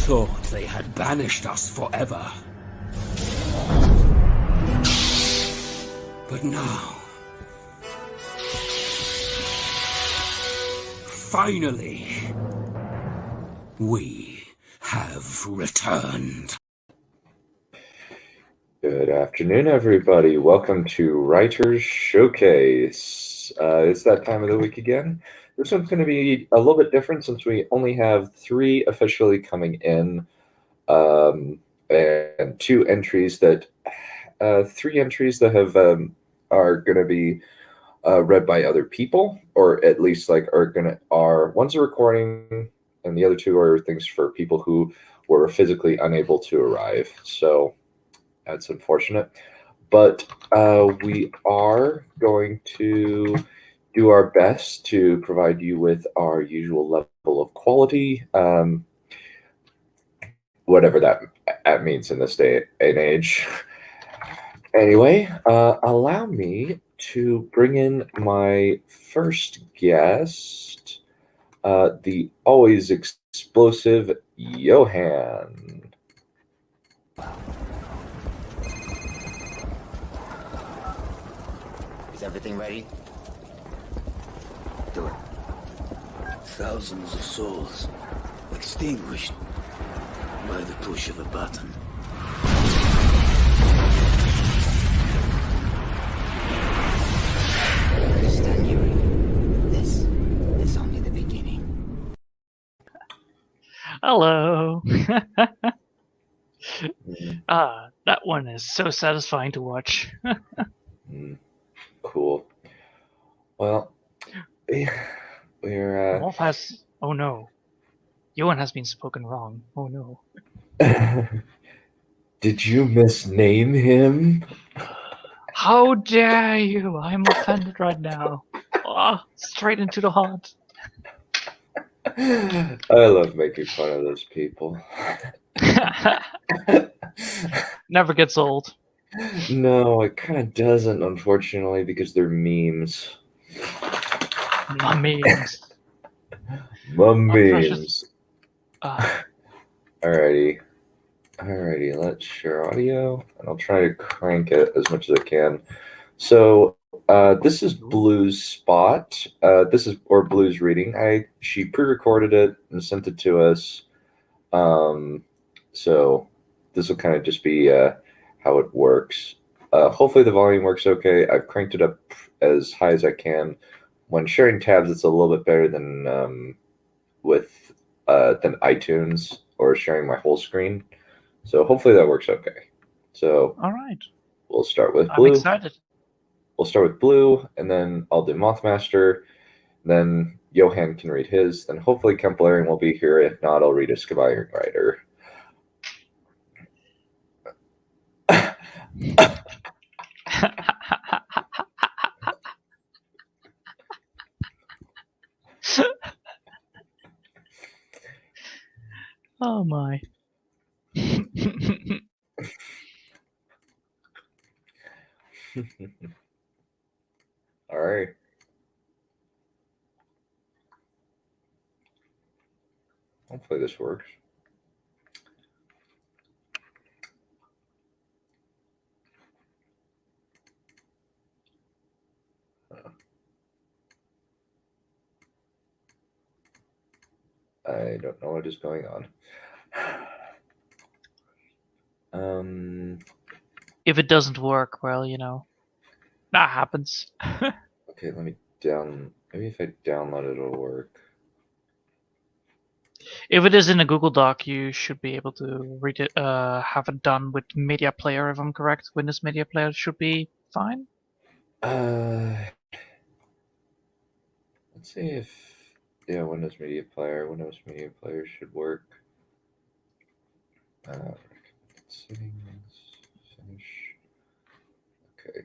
thought they had banished us forever. But now, finally, we have returned. Good afternoon, everybody. Welcome to Writers Showcase. It's that time of the week again. This one's going to be a little bit different since we only have 3 officially coming in, and 2 entries that, 3 entries that have are going to be read by other people, or at least one's a recording, and the other 2 are things for people who were physically unable to arrive. So that's unfortunate, but we are going to do our best to provide you with our usual level of quality, whatever that means in this day and age. Anyway, allow me to bring in my first guest, the always explosive Johan. Is everything ready? Do it. Thousands of souls extinguished by the push of a button. Understand, Yuri. This is only the beginning. Hello. That one is so satisfying to watch. Cool. Well, we're Wolf has. Oh no. Johan has been spoken wrong. Oh no. Did you misname him? How dare you! I'm offended right now. Straight into the heart. I love making fun of those people. Never gets old. No, it kind of doesn't, unfortunately, because they're memes. My memes. My precious- memes. Alrighty, let's share audio, and I'll try to crank it as much as I can. So, this is Blue's spot. Or Blue's reading. She pre-recorded it and sent it to us. So this will kind of just be how it works. Hopefully the volume works okay. I've cranked it up as high as I can. When sharing tabs, it's a little bit better than than iTunes or sharing my whole screen. So hopefully that works okay. So all right, we'll start with Blue. I'm excited. We'll start with Blue, and then I'll do Mothmaster. Then Johan can read his. Then hopefully Balerion will be here. If not, I'll read a Scabiring Rider. Oh my. All right. Hopefully this works. I don't know what is going on. If it doesn't work, well, that happens. Okay, let me maybe if I download it, it'll work. If it is in a Google Doc, you should be able to read it. Have it done with Media Player, if I'm correct. Windows Media Player should be fine. Let's see if Windows Media Player should work. Settings, finish. Okay.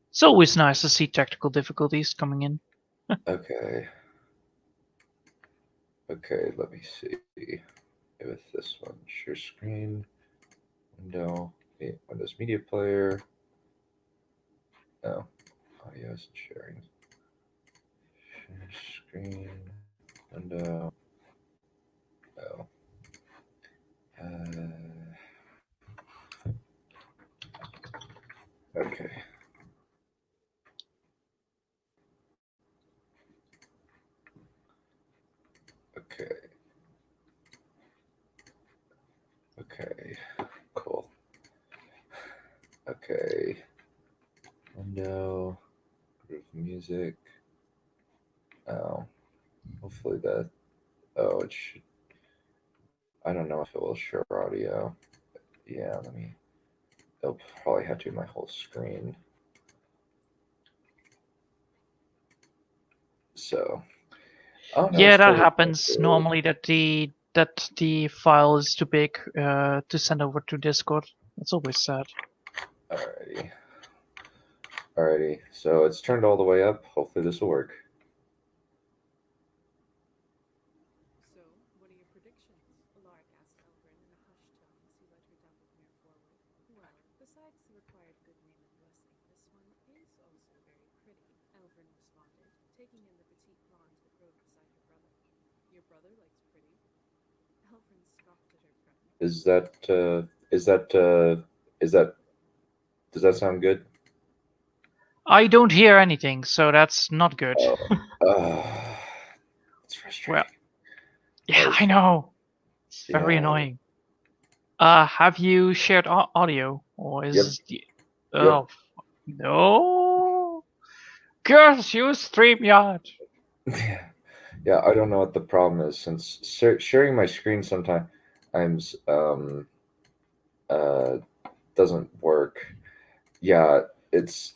It's always nice to see technical difficulties coming in. Okay. Okay, let me see. With this one, share screen, window, Windows Media Player. No, audio isn't sharing. Share screen, window. Oh. Okay. Okay. Okay. Cool. Okay. Window. Group music. Oh. Hopefully that. Oh, it should. I don't know if it will share audio. Yeah, let me. It'll probably have to be my whole screen. So. Oh, no, Yeah, it's that totally happens cool. normally. That the file is too big to send over to Discord. It's always sad. Alrighty. Alrighty. So it's turned all the way up. Hopefully this will work. So, what are your predictions? Alaric asked Elvin in a hushed tone as he led her down the mere forward. Well, besides the required good name and blessing, this one is also very pretty, Elvin responded, taking in the petite blonde that rode beside her brother. Your brother likes pretty? Elvin scoffed at her friend. Is that does that sound good? I don't hear anything, so that's not good. It's Well, frustrating. yeah, That is- I know. It's very Yeah. annoying. Have you shared audio, or is Yep. the? Yep. Oh no! Girls, use StreamYard. Yeah. Yeah, I don't know what the problem is since sharing my screen sometimes uh doesn't work. Yeah, it's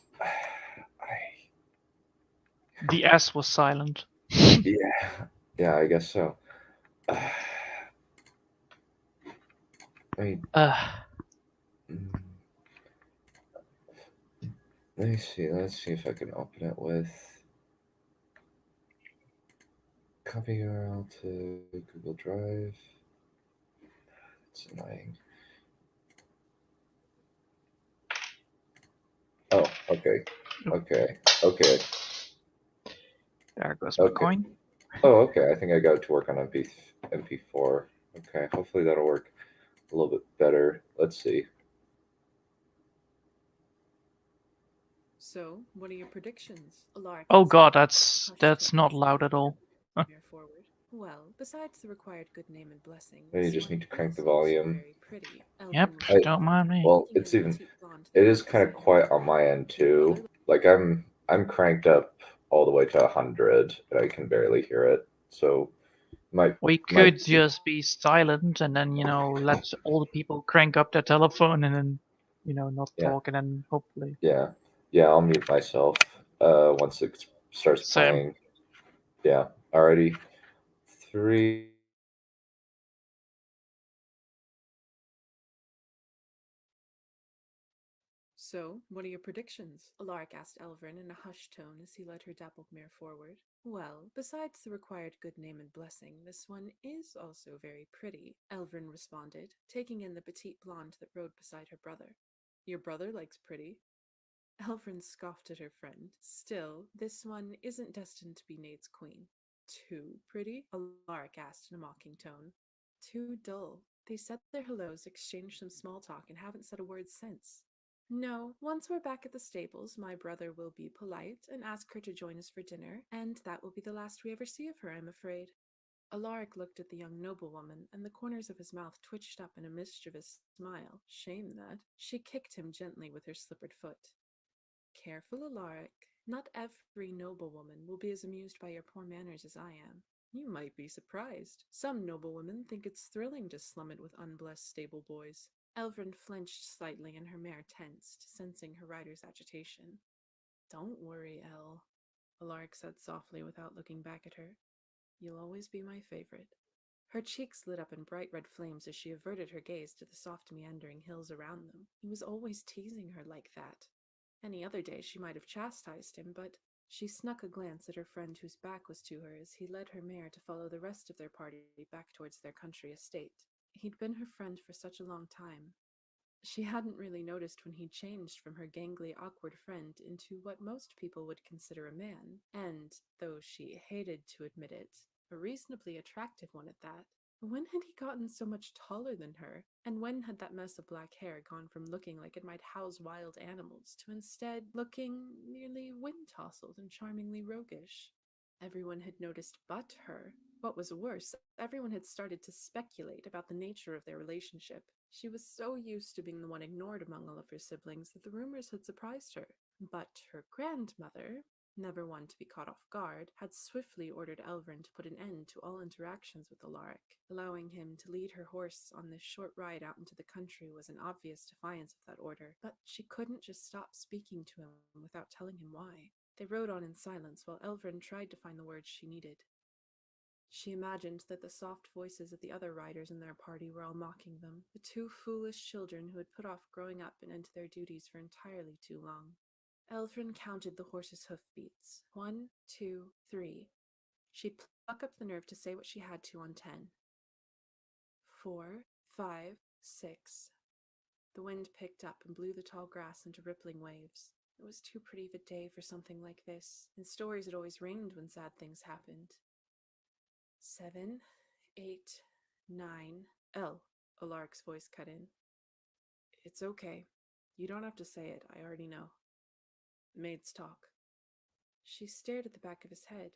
The S was silent. yeah, I guess so. I mean, Uh, let me see. Let's see if I can open it with copy URL to Google Drive. It's annoying. Oh, okay. Okay. Okay. there goes my Okay. coin. Oh, okay. I think I got it to work on MP4. Okay. Hopefully that'll work a little bit better. Let's see. So, what are your predictions? Alaric Oh asked god, Elvin in a that's hushed not tone as he loud led at her all. down the mere forward. Well, besides the required good name and blessing, Maybe you this just one need to crank the is also volume. very pretty, Yep, Elvin if you don't responded, mind me. Well, taking it's in the even. petite blonde It that is rode kind of beside her quiet brother. on my end Your too. brother Like I'm cranked up all the way to 100, and I can barely hear it. So We might could just be silent and then, let all the people crank up their telephone and then, not yeah. talk and then hopefully. Yeah. Yeah, I'll mute myself once it starts Same. playing. Yeah. Alrighty. 3. So, what are your predictions? Alaric asked Elvin in a hushed tone as he led her dappled mare forward. Well, besides the required good name and blessing, this one is also very pretty, Elvin responded, taking in the petite blonde that rode beside her brother. Your brother likes pretty? Elvin scoffed at her friend. Still, this one isn't destined to be Nate's queen. Too pretty? Alaric asked in a mocking tone. Too dull. They said their hellos, exchanged some small talk, and haven't said a word since. No, once we're back at the stables, my brother will be polite and ask her to join us for dinner, and that will be the last we ever see of her, I'm afraid. Alaric looked at the young noblewoman, and the corners of his mouth twitched up in a mischievous smile. Shame that. She kicked him gently with her slippered foot. Careful, Alaric. Not every noblewoman will be as amused by your poor manners as I am. You might be surprised. Some noblewomen think it's thrilling to slum it with unblessed stable boys. Elvin flinched slightly and her mare tensed, sensing her rider's agitation. Don't worry, Elle, Alaric said softly without looking back at her. You'll always be my favorite. Her cheeks lit up in bright red flames as she averted her gaze to the soft meandering hills around them. He was always teasing her like that. Any other day she might have chastised him, but she snuck a glance at her friend whose back was to her as he led her mare to follow the rest of their party back towards their country estate. He'd been her friend for such a long time. She hadn't really noticed when he'd changed from her gangly, awkward friend into what most people would consider a man, and, though she hated to admit it, a reasonably attractive one at that. When had he gotten so much taller than her? And when had that mess of black hair gone from looking like it might house wild animals to instead looking nearly wind-tousled and charmingly roguish? Everyone had noticed but her. What was worse, everyone had started to speculate about the nature of their relationship. She was so used to being the one ignored among all of her siblings that the rumors had surprised her. But her grandmother, never one to be caught off guard, had swiftly ordered Elvrin to put an end to all interactions with Alaric. Allowing him to lead her horse on this short ride out into the country was an obvious defiance of that order, but she couldn't just stop speaking to him without telling him why. They rode on in silence while Elvrin tried to find the words she needed. She imagined that the soft voices of the other riders in their party were all mocking them, the two foolish children who had put off growing up and into their duties for entirely too long. Elvrin counted the horse's hoofbeats. 1, 2, 3. She'd pluck up the nerve to say what she had to on 10. 4, 5, 6. The wind picked up and blew the tall grass into rippling waves. It was too pretty of a day for something like this. In stories, it always rained when sad things happened. 7, 8, 9. Elle, Alaric's voice cut in. It's okay. You don't have to say it. I already know. Maids talk. She stared at the back of his head.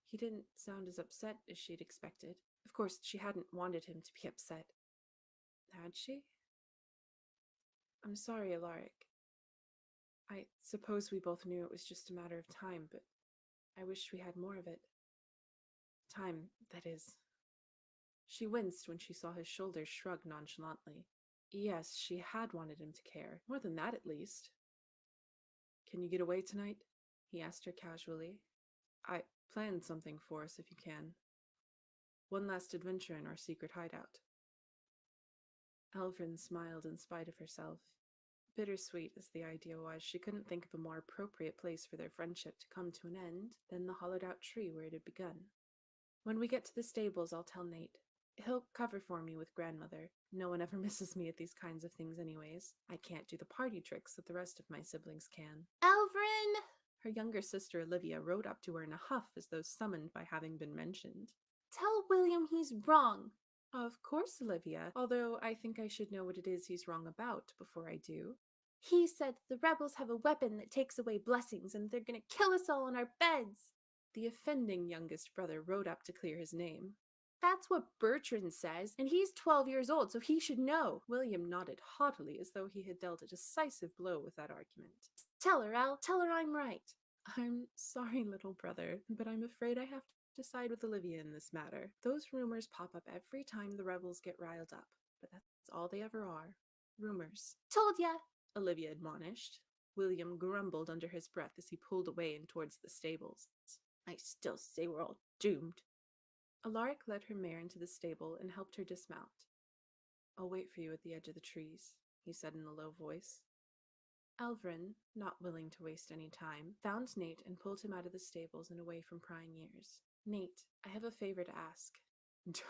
He didn't sound as upset as she'd expected. Of course, she hadn't wanted him to be upset. Had she? I'm sorry, Alaric. I suppose we both knew it was just a matter of time, but I wish we had more of it. Time, that is. She winced when she saw his shoulders shrug nonchalantly. Yes, she had wanted him to care. More than that, at least. Can you get away tonight? He asked her casually. I planned something for us if you can. One last adventure in our secret hideout. Elvrin smiled in spite of herself. Bittersweet as the idea was, she couldn't think of a more appropriate place for their friendship to come to an end than the hollowed-out tree where it had begun. When we get to the stables, I'll tell Nate. He'll cover for me with grandmother. No one ever misses me at these kinds of things anyways. I can't do the party tricks that the rest of my siblings can. Elvrin! Her younger sister Olivia rode up to her in a huff as though summoned by having been mentioned. Tell William he's wrong. Of course, Olivia, although I think I should know what it is he's wrong about before I do. He said the rebels have a weapon that takes away blessings and they're gonna kill us all in our beds. The offending youngest brother rode up to clear his name. That's what Bertrand says, and he's 12 years old, so he should know. William nodded haughtily as though he had dealt a decisive blow with that argument. Tell her, Al. Tell her I'm right. I'm sorry, little brother, but I'm afraid I have to side with Olivia in this matter. Those rumors pop up every time the rebels get riled up, but that's all they ever are. Rumors. Told ya, Olivia admonished. William grumbled under his breath as he pulled away and towards the stables. I still say we're all doomed. Alaric led her mare into the stable and helped her dismount. I'll wait for you at the edge of the trees, he said in a low voice. Elvrin, not willing to waste any time, found Nate and pulled him out of the stables and away from prying ears. Nate, I have a favor to ask.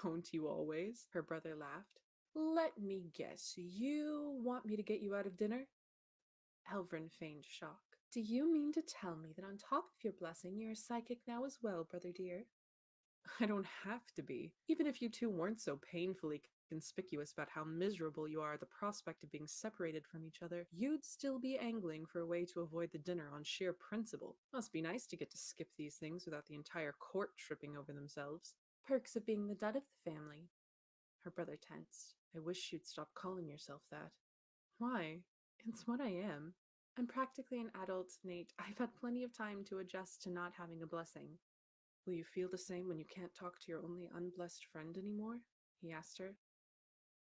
Don't you always? Her brother laughed. Let me guess, you want me to get you out of dinner? Elvrin feigned shock. Do you mean to tell me that on top of your blessing, you're a psychic now as well, brother dear? I don't have to be. Even if you two weren't so painfully conspicuous about how miserable you are at the prospect of being separated from each other, you'd still be angling for a way to avoid the dinner on sheer principle. Must be nice to get to skip these things without the entire court tripping over themselves. Perks of being the dud of the family. Her brother tensed. I wish you'd stop calling yourself that. Why? It's what I am. I'm practically an adult, Nate. I've had plenty of time to adjust to not having a blessing. Will you feel the same when you can't talk to your only unblessed friend anymore? He asked her.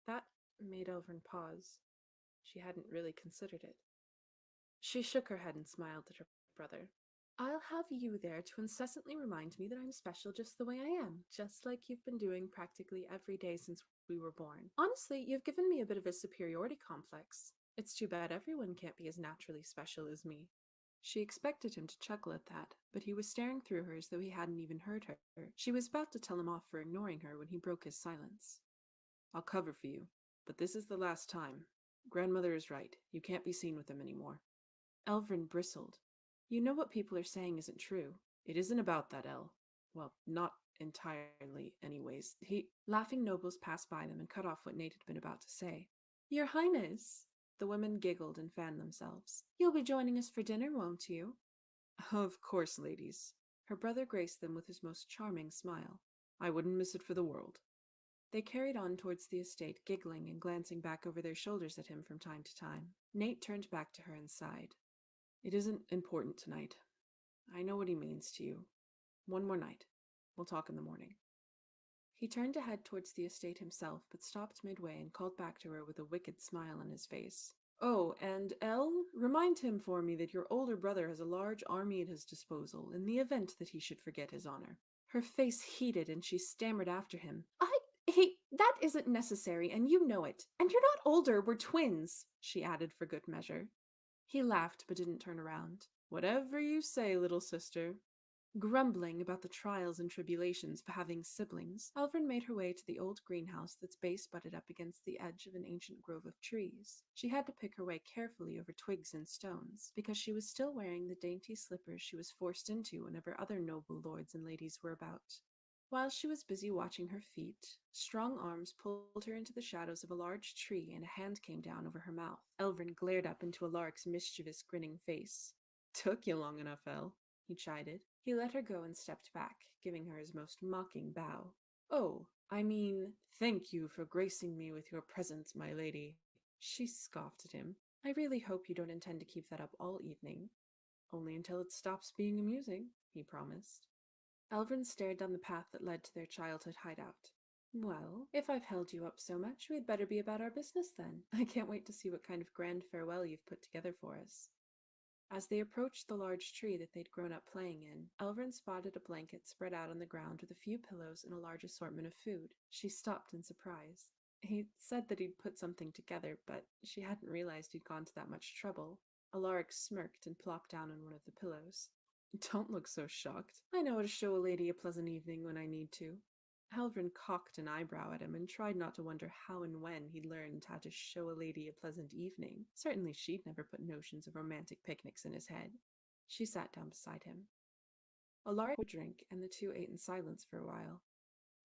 That made Elvrin pause. She hadn't really considered it. She shook her head and smiled at her brother. I'll have you there to incessantly remind me that I'm special just the way I am, just like you've been doing practically every day since we were born. Honestly, you've given me a bit of a superiority complex. It's too bad everyone can't be as naturally special as me. She expected him to chuckle at that, but he was staring through her as though he hadn't even heard her. She was about to tell him off for ignoring her when he broke his silence. I'll cover for you, but this is the last time. Grandmother is right. You can't be seen with them anymore. Elvrin bristled. You know what people are saying isn't true. It isn't about that, Elle. Well, not entirely, anyways. Laughing nobles passed by them and cut off what Nate had been about to say. Your Highness! The women giggled and fanned themselves. You'll be joining us for dinner, won't you? Of course, ladies. Her brother graced them with his most charming smile. I wouldn't miss it for the world. They carried on towards the estate, giggling and glancing back over their shoulders at him from time to time. Nate turned back to her and sighed. It isn't important tonight. I know what he means to you. One more night. We'll talk in the morning. He turned to head towards the estate himself, but stopped midway and called back to her with a wicked smile on his face. Oh, and Elle, remind him for me that your older brother has a large army at his disposal in the event that he should forget his honor. Her face heated and she stammered after him. That isn't necessary, and you know it. And you're not older, we're twins, she added for good measure. He laughed but didn't turn around. Whatever you say, little sister. Grumbling about the trials and tribulations of having siblings, Elvrin made her way to the old greenhouse that's base butted up against the edge of an ancient grove of trees. She had to pick her way carefully over twigs and stones, because she was still wearing the dainty slippers she was forced into whenever other noble lords and ladies were about. While she was busy watching her feet, strong arms pulled her into the shadows of a large tree and a hand came down over her mouth. Elvrin glared up into a lark's mischievous, grinning face. Took you long enough, Elle, he chided. He let her go and stepped back, giving her his most mocking bow. Oh, I mean, thank you for gracing me with your presence, my lady. She scoffed at him. I really hope you don't intend to keep that up all evening. Only until it stops being amusing, he promised. Elvrin stared down the path that led to their childhood hideout. Well, if I've held you up so much, we'd better be about our business then. I can't wait to see what kind of grand farewell you've put together for us. As they approached the large tree that they'd grown up playing in, Elvrin spotted a blanket spread out on the ground with a few pillows and a large assortment of food. She stopped in surprise. He said that he'd put something together, but she hadn't realized he'd gone to that much trouble. Alaric smirked and plopped down on one of the pillows. Don't look so shocked. I know how to show a lady a pleasant evening when I need to. Elvrin cocked an eyebrow at him and tried not to wonder how and when he'd learned how to show a lady a pleasant evening. Certainly she'd never put notions of romantic picnics in his head. She sat down beside him. Alaric would drink, and the two ate in silence for a while.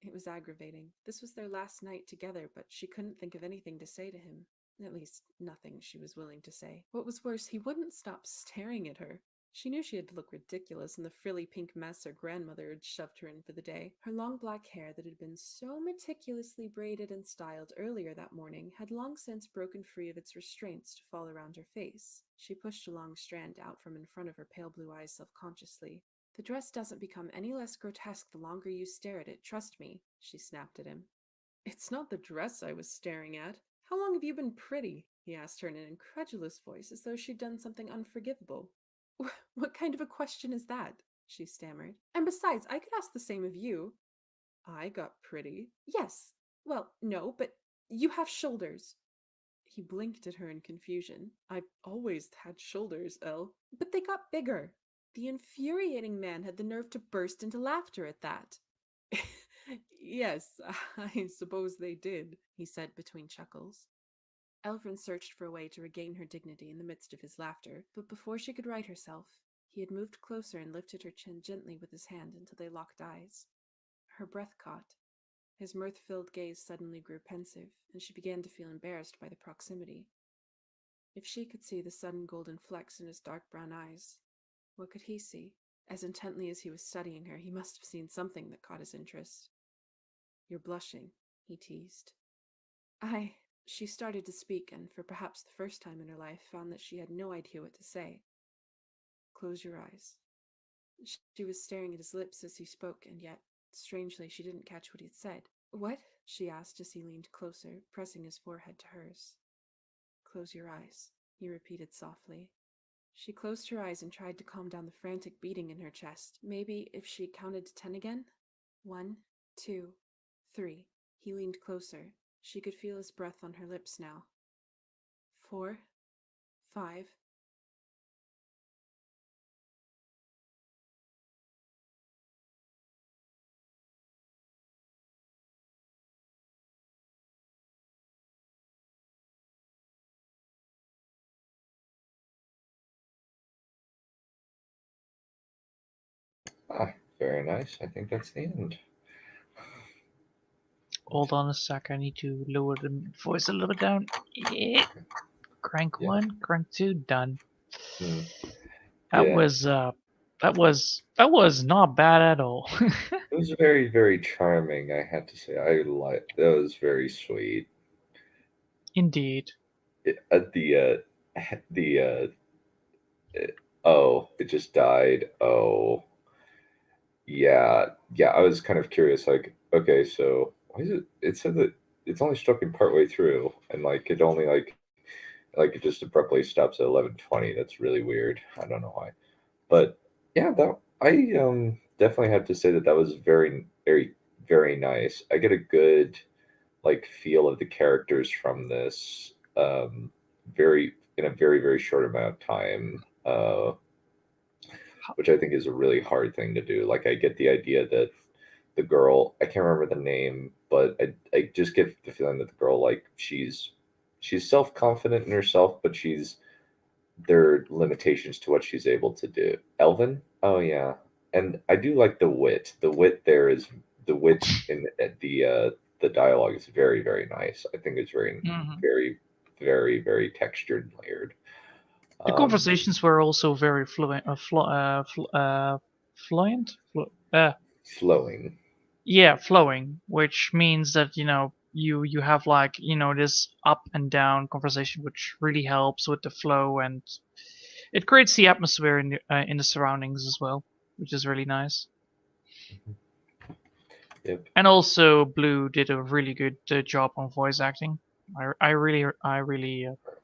It was aggravating. This was their last night together, but she couldn't think of anything to say to him. At least, nothing she was willing to say. What was worse, he wouldn't stop staring at her. She knew she had to look ridiculous in the frilly pink mess her grandmother had shoved her in for the day. Her long black hair that had been so meticulously braided and styled earlier that morning had long since broken free of its restraints to fall around her face. She pushed a long strand out from in front of her pale blue eyes self-consciously. The dress doesn't become any less grotesque the longer you stare at it, trust me, she snapped at him. It's not the dress I was staring at. How long have you been pretty? He asked her in an incredulous voice, as though she'd done something unforgivable. What kind of a question is that? She stammered. And besides, I could ask the same of you. I got pretty. Yes. Well, no, but you have shoulders. He blinked at her in confusion. I've always had shoulders, Elle. But they got bigger. The infuriating man had the nerve to burst into laughter at that. Yes, I suppose they did, he said between chuckles. Elvrin searched for a way to regain her dignity in the midst of his laughter, but before she could right herself, he had moved closer and lifted her chin gently with his hand until they locked eyes. Her breath caught. His mirth-filled gaze suddenly grew pensive, and she began to feel embarrassed by the proximity. If she could see the sudden golden flecks in his dark brown eyes, what could he see? As intently as he was studying her, he must have seen something that caught his interest. You're blushing, he teased. She started to speak, and for perhaps the first time in her life found that she had no idea what to say. Close your eyes. She was staring at his lips as he spoke, and yet, strangely, she didn't catch what he'd said. What? She asked as he leaned closer, pressing his forehead to hers. Close your eyes, he repeated softly. She closed her eyes and tried to calm down the frantic beating in her chest. Maybe if she counted to 10 again? 1, 2, 3. He leaned closer. She could feel his breath on her lips now. 4, 5. Very nice. I think that's the end. Hold on a sec. I need to lower the voice a little bit down. Yeah. Crank Yeah. 1, crank 2, done. Mm. That Yeah. was that was not bad at all. It was very, very charming, I have to say. That was very sweet. Indeed. The oh, it just died. Oh, yeah, yeah. I was kind of curious, like, okay, so why is it? It said that it's only striking partway through, and like it only like it just abruptly stops at 11:20. That's really weird. I don't know why, but yeah, that I definitely have to say that that was very, very, very nice. I get a good like feel of the characters from this very in a very, very short amount of time, which I think is a really hard thing to do. Like I get the idea that the girl, I can't remember the name, but I just get the feeling that the girl, like she's self-confident in herself, but there are limitations to what she's able to do. Elvin? Oh yeah. And I do like the wit. The wit in the dialogue is very, very nice. I think it's very, Mhm. very, very, very textured and layered. The conversations were also very fluent. Fluent? Flowing. Yeah, flowing, which means that you have like this up and down conversation, which really helps with the flow, and it creates the atmosphere in the surroundings as well, which is really nice. Yep. And also, Blue did a really good job on voice acting. I really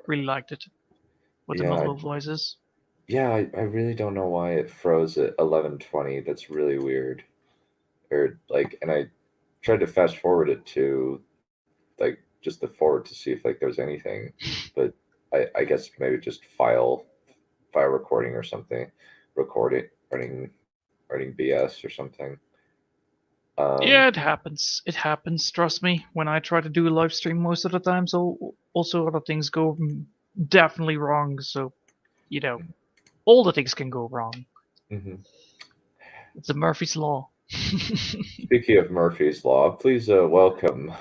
liked it with the Yeah, multiple voices. yeah, I really don't know why it froze at 11:20. That's really weird. Or like, and I tried to fast forward it to like just the forward to see if like there was anything, but I guess maybe just file recording or something, running BS or something. Yeah, it happens. It happens. Trust me. When I try to do a live stream, most of the time, so also other things go definitely wrong. So all the things can go wrong. hmm It's a Murphy's law. Speaking of Murphy's Law, please welcome.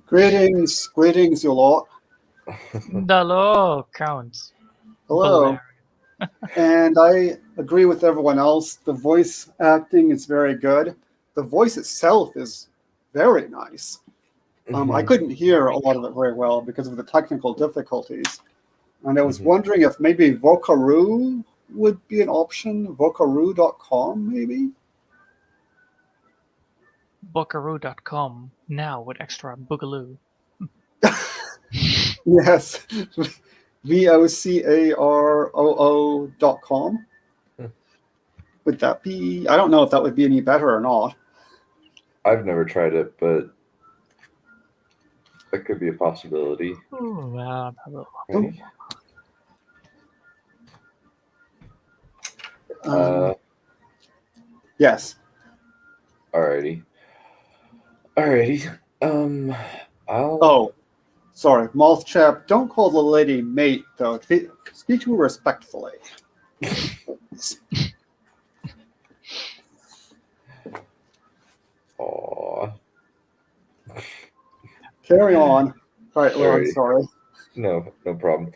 Greetings, you lot. The law counts. Hello. Balerion. And I agree with everyone else. The voice acting is very good. The voice itself is very nice. I couldn't hear a lot of it very well because of the technical difficulties. And I was wondering if maybe Vocaroo would be an option. Vocaroo.com, maybe? Buckaroo.com now with extra boogaloo. Yes. VOCAROO.com. Would that be? I don't know if that would be any better or not. I've never tried it, but that could be a possibility. Oh. Yes. Alrighty. Oh, sorry, Moth Chap. Don't call the lady mate, though. Speak to her respectfully. Aww. Carry on. All right, well, I'm sorry. No problem.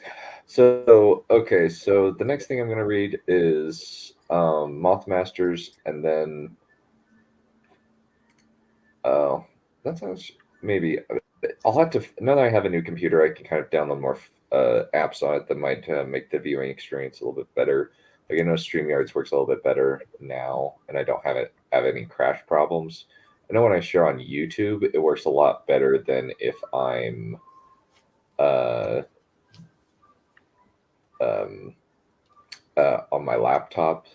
So, okay, so the next thing I'm going to read is Moth Masters, and then that sounds maybe I'll have to, now that I have a new computer, I can kind of download more apps on it that might make the viewing experience a little bit better. Like I know StreamYards works a little bit better now, and I don't have any crash problems. I know when I share on YouTube, it works a lot better than if I'm on my laptop.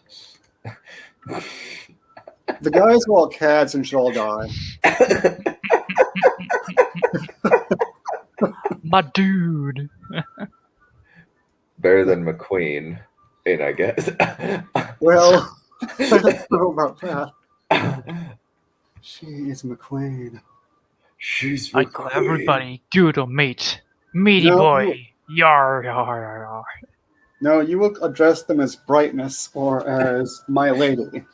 The guys are all cats and should all die. My dude. Better than McQueen, in, I guess. Well, I don't know about that. She is McQueen. She's I call McQueen. everybody good or mate. Meaty No. boy. Yar, yar, yar. No, you will address them as Brightness or as My Lady.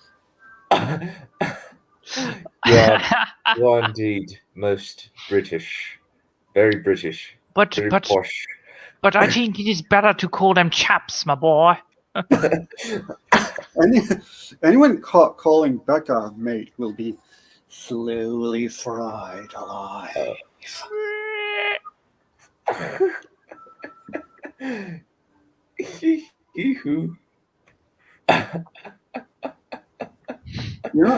You are indeed most British. Very British. but Very but posh. but I think it is better to call them chaps, my boy. Anyone caught calling Becca mate will be slowly fried alive. Hee-hoo.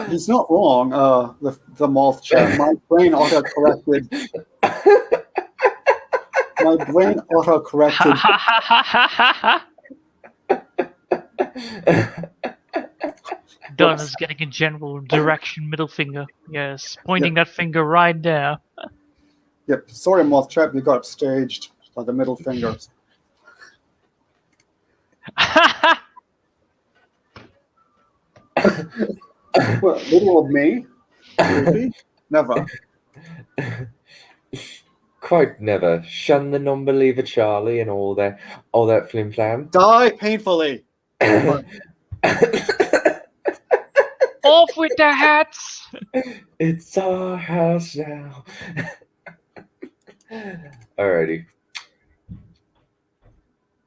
He's not wrong. The moth chat. My brain auto-corrected. My brain auto-corrected. Don is getting a general direction middle finger. Yes, pointing that finger right there. Yep. Sorry, moth chat. You got staged by the middle fingers. What, middle of me? Maybe? Never. Quite never. Shun the non-believer, Charlie, and all that flim flam. Die painfully. Off with their hats! It's our house now. Alrighty.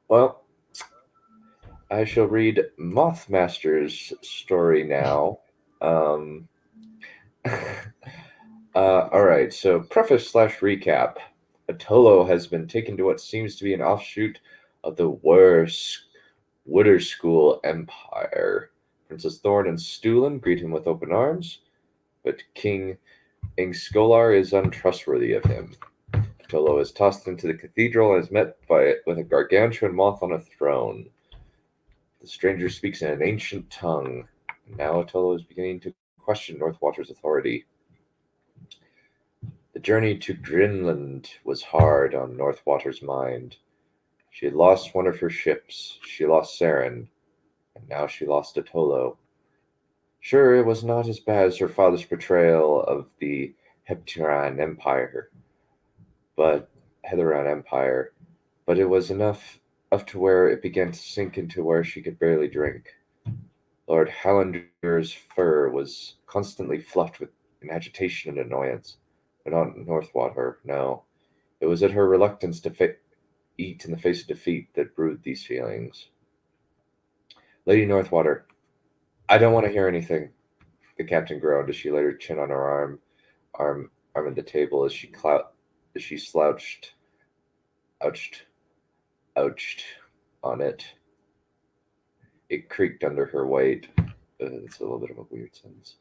Well, I shall read Mothmaster's story now. Alright, so preface/recap. Atolo has been taken to what seems to be an offshoot of the worst Wooder School Empire. Princess Thorn and Stuhlin greet him with open arms, but King Ingskolar is untrustworthy of him. Atolo is tossed into the cathedral and is met with a gargantuan moth on a throne. The stranger speaks in an ancient tongue. Now Atolo is beginning to question Northwater's authority. The journey to Grinland was hard on Northwater's mind. She had lost one of her ships. She lost Saren, and now she lost Atolo. Sure, it was not as bad as her father's betrayal of the Hetheran Empire, but it was enough to where it began to sink into where she could barely drink. Lord Hallander's fur was constantly fluffed with agitation and annoyance, but not Northwater, no. It was at her reluctance to eat in the face of defeat that brewed these feelings. Lady Northwater, I don't want to hear anything, the captain groaned as she laid her chin on her arm at the table as she slouched, ouched on it. It creaked under her weight. It's a little bit of a weird sentence.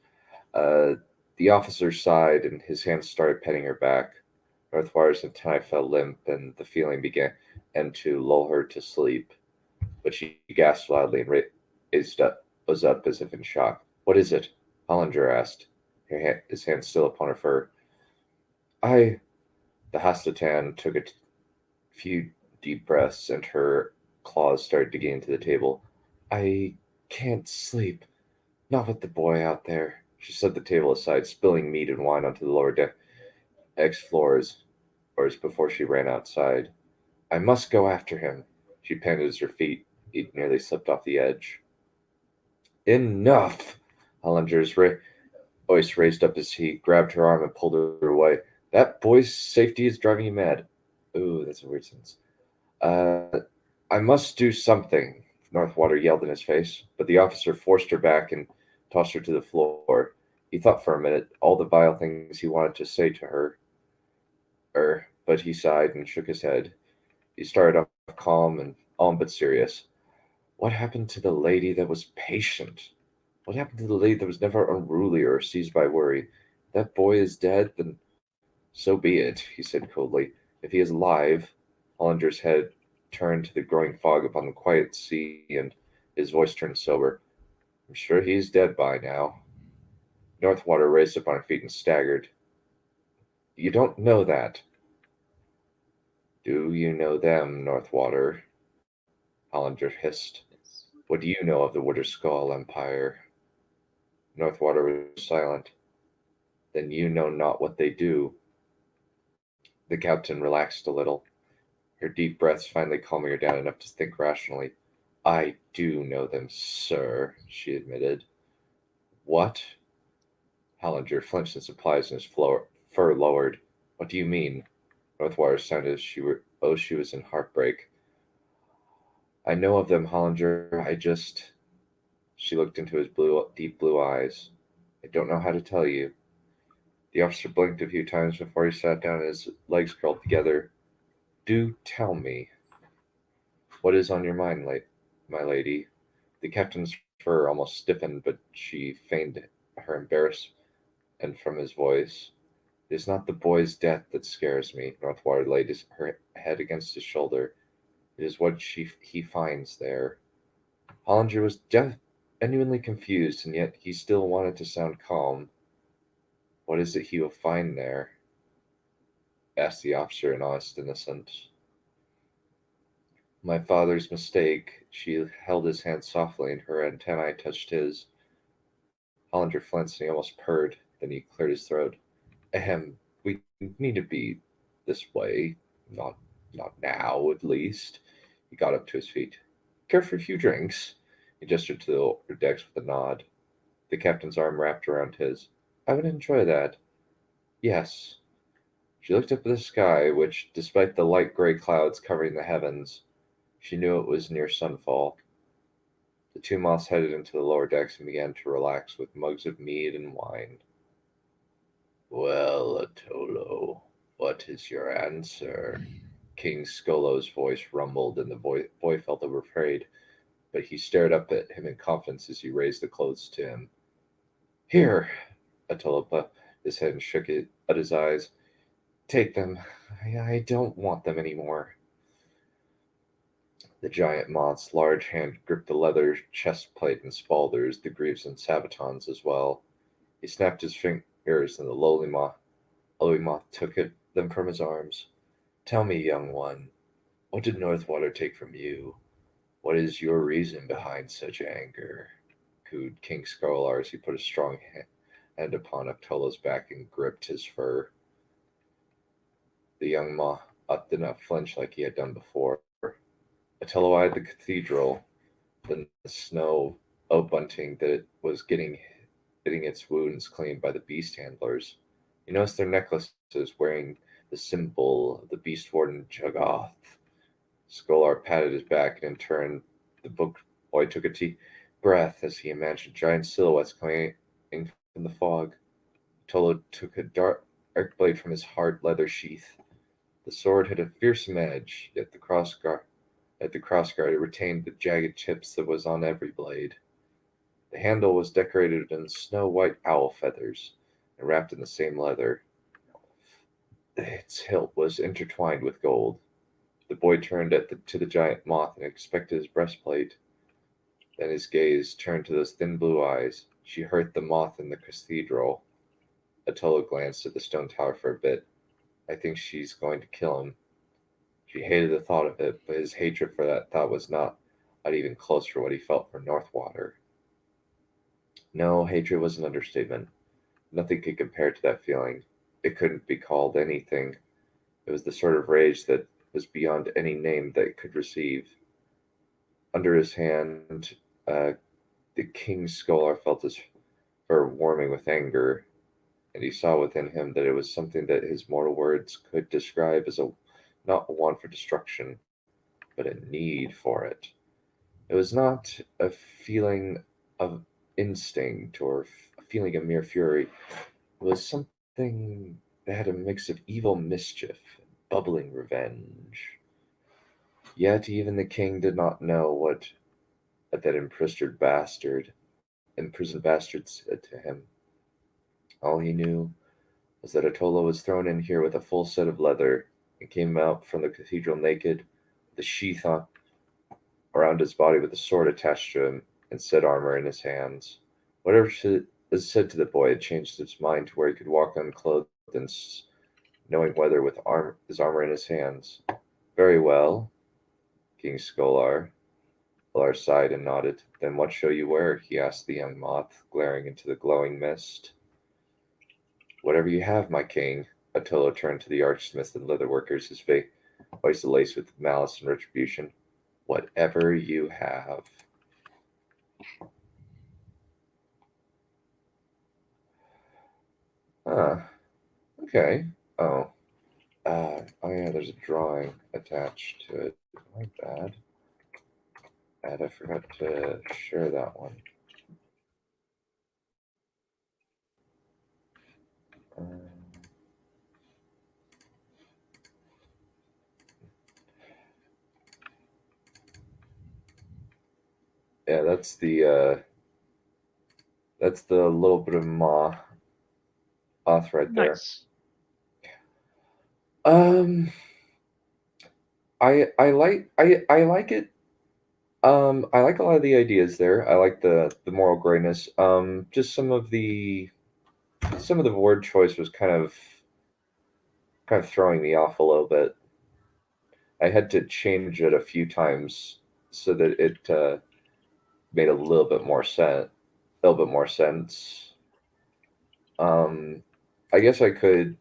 The officer sighed and his hands started petting her back. Northwater's antennae fell limp and the feeling began to lull her to sleep. But she gasped loudly and was up as if in shock. What is it? Hollander asked, his hand still upon her fur. The Hastatan took a few deep breaths and her claws started digging into the table. I can't sleep. Not with the boy out there. She set the table aside, spilling meat and wine onto the lower deck's floors before she ran outside. I must go after him. She panted as her feet nearly slipped off the edge. Enough! Hollinger's voice raised up as he grabbed her arm and pulled her away. That boy's safety is driving you mad. Ooh, that's a weird sentence. I must do something, Northwater yelled in his face, but the officer forced her back and tossed her to the floor. He thought for a minute, all the vile things he wanted to say to her. But he sighed and shook his head. He started off calm but serious. What happened to the lady that was patient? What happened to the lady that was never unruly or seized by worry? If that boy is dead, then so be it, he said coldly. If he is alive, Hollinger's head turned to the growing fog upon the quiet sea, and his voice turned sober. I'm sure he's dead by now. Northwater raised up on her feet and staggered. You don't know that. Do you know them, Northwater? Hollinger hissed. What do you know of the Water Skull Empire? Northwater was silent. Then you know not what they do. The captain relaxed a little, her deep breaths finally calming her down enough to think rationally. I do know them, sir, she admitted. What? Hallinger flinched in surprise and his fur lowered. What do you mean? Northwater sounded as she was in heartbreak. I know of them, Hollinger. She looked into his deep blue eyes. I don't know how to tell you. The officer blinked a few times before he sat down and his legs curled together. Do tell me. What is on your mind, my lady? The captain's fur almost stiffened, but she feigned her embarrassment from his voice. It is not the boy's death that scares me. Northwater laid her head against his shoulder. It is what he finds there. Hollinger was genuinely confused, and yet he still wanted to sound calm. What is it he will find there? Asked the officer in honest innocence. My father's mistake. She held his hand softly, and her antennae touched his. Hollinger flinched, and he almost purred. Then he cleared his throat. Ahem, we need to be this way. Not now, at least. He got up to his feet. Care for a few drinks? He gestured to the older decks with a nod. The captain's arm wrapped around his. I would enjoy that. Yes. She looked up at the sky, which, despite the light gray clouds covering the heavens, she knew it was near sunfall. The two moths headed into the lower decks and began to relax with mugs of mead and wine. Well, Atolo, what is your answer? King Skolo's voice rumbled, and the boy felt afraid, but he stared up at him in confidence as he raised the clothes to him. Here, Atolo put his head and shook it at his eyes. Take them. I don't want them anymore. The giant moth's large hand gripped the leather chest plate and spaulders, the greaves and sabatons as well. He snapped his fingers, and the lowly moth took them from his arms. Tell me, young one, what did Northwater take from you? What is your reason behind such anger? Cooed King Skolar as he put a strong hand upon Atolo's back and gripped his fur. The young moth did not flinch like he had done before. Atolo eyed the cathedral, then the snow bunting that it was getting its wounds cleaned by the beast handlers. He noticed their necklaces wearing the symbol of the beast warden Jagath. Skolar patted his back, and in turn the boy took a deep breath as he imagined giant silhouettes coming from the fog. Atolo took a dark blade from his hard leather sheath. The sword had a fearsome edge, yet at the crossguard it retained the jagged tips that was on every blade. The handle was decorated in snow-white owl feathers and wrapped in the same leather. Its hilt was intertwined with gold. The boy turned to the giant moth and inspected his breastplate. Then his gaze turned to those thin blue eyes. She heard the moth in the cathedral. Atolo glanced at the stone tower for a bit. I think she's going to kill him. She hated the thought of it, but his hatred for that thought was not even close for what he felt for Northwater. No, hatred was an understatement. Nothing could compare to that feeling. It couldn't be called anything. It was the sort of rage that was beyond any name that it could receive. Under his hand, the King's Scholar felt his fur warming with anger, and he saw within him that it was something that his mortal words could describe as not a want for destruction, but a need for it. It was not a feeling of instinct or a feeling of mere fury. It was something that had a mix of evil mischief and bubbling revenge. Yet even the king did not know what that imprisoned bastard said to him. All he knew was that Atolo was thrown in here with a full set of leather and came out from the cathedral naked, with a sheath around his body with a sword attached to him and said armor in his hands. Whatever was said to the boy had changed his mind to where he could walk unclothed and knowing whether with his armor in his hands. Very well, King Skolar. Valar sighed and nodded. Then what shall you wear? He asked the young moth, glaring into the glowing mist. Whatever you have, my king. Attilo turned to the archsmiths and leatherworkers, his voice laced with malice and retribution. Whatever you have. Okay. Oh. Oh yeah, there's a drawing attached to it. My bad. And I forgot to share that one. Yeah, that's the little bit of moth right there. Nice. I like it. I like a lot of the ideas there. I like the moral grayness. Just some of the word choice was kind of throwing me off a little bit. I had to change it a few times so that it made a little bit more sense. I guess I could,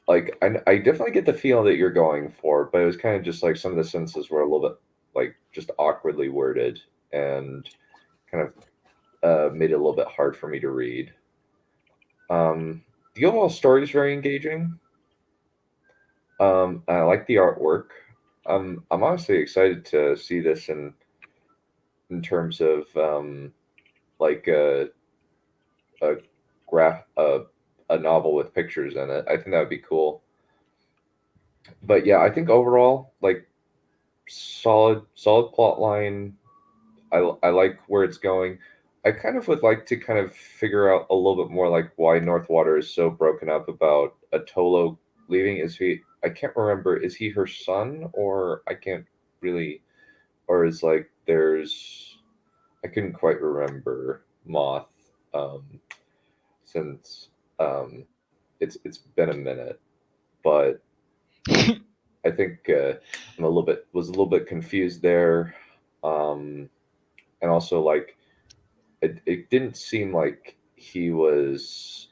like, I definitely get the feel that you're going for, but it was kind of just like some of the sentences were a little bit like just awkwardly worded and kind of made it a little bit hard for me to read. The overall story is very engaging. I like the artwork. I'm honestly excited to see this in terms of like a novel with pictures in it. I think that would be cool. But yeah, I think overall, like, solid plot line. I like where it's going. I kind of would like to kind of figure out a little bit more like why Northwater is so broken up about Attolo leaving. I can't remember, is he her son, or I can't really, or is like I couldn't quite remember Moth since it's been a minute, but I think was a little bit confused there, and also like it didn't seem like he was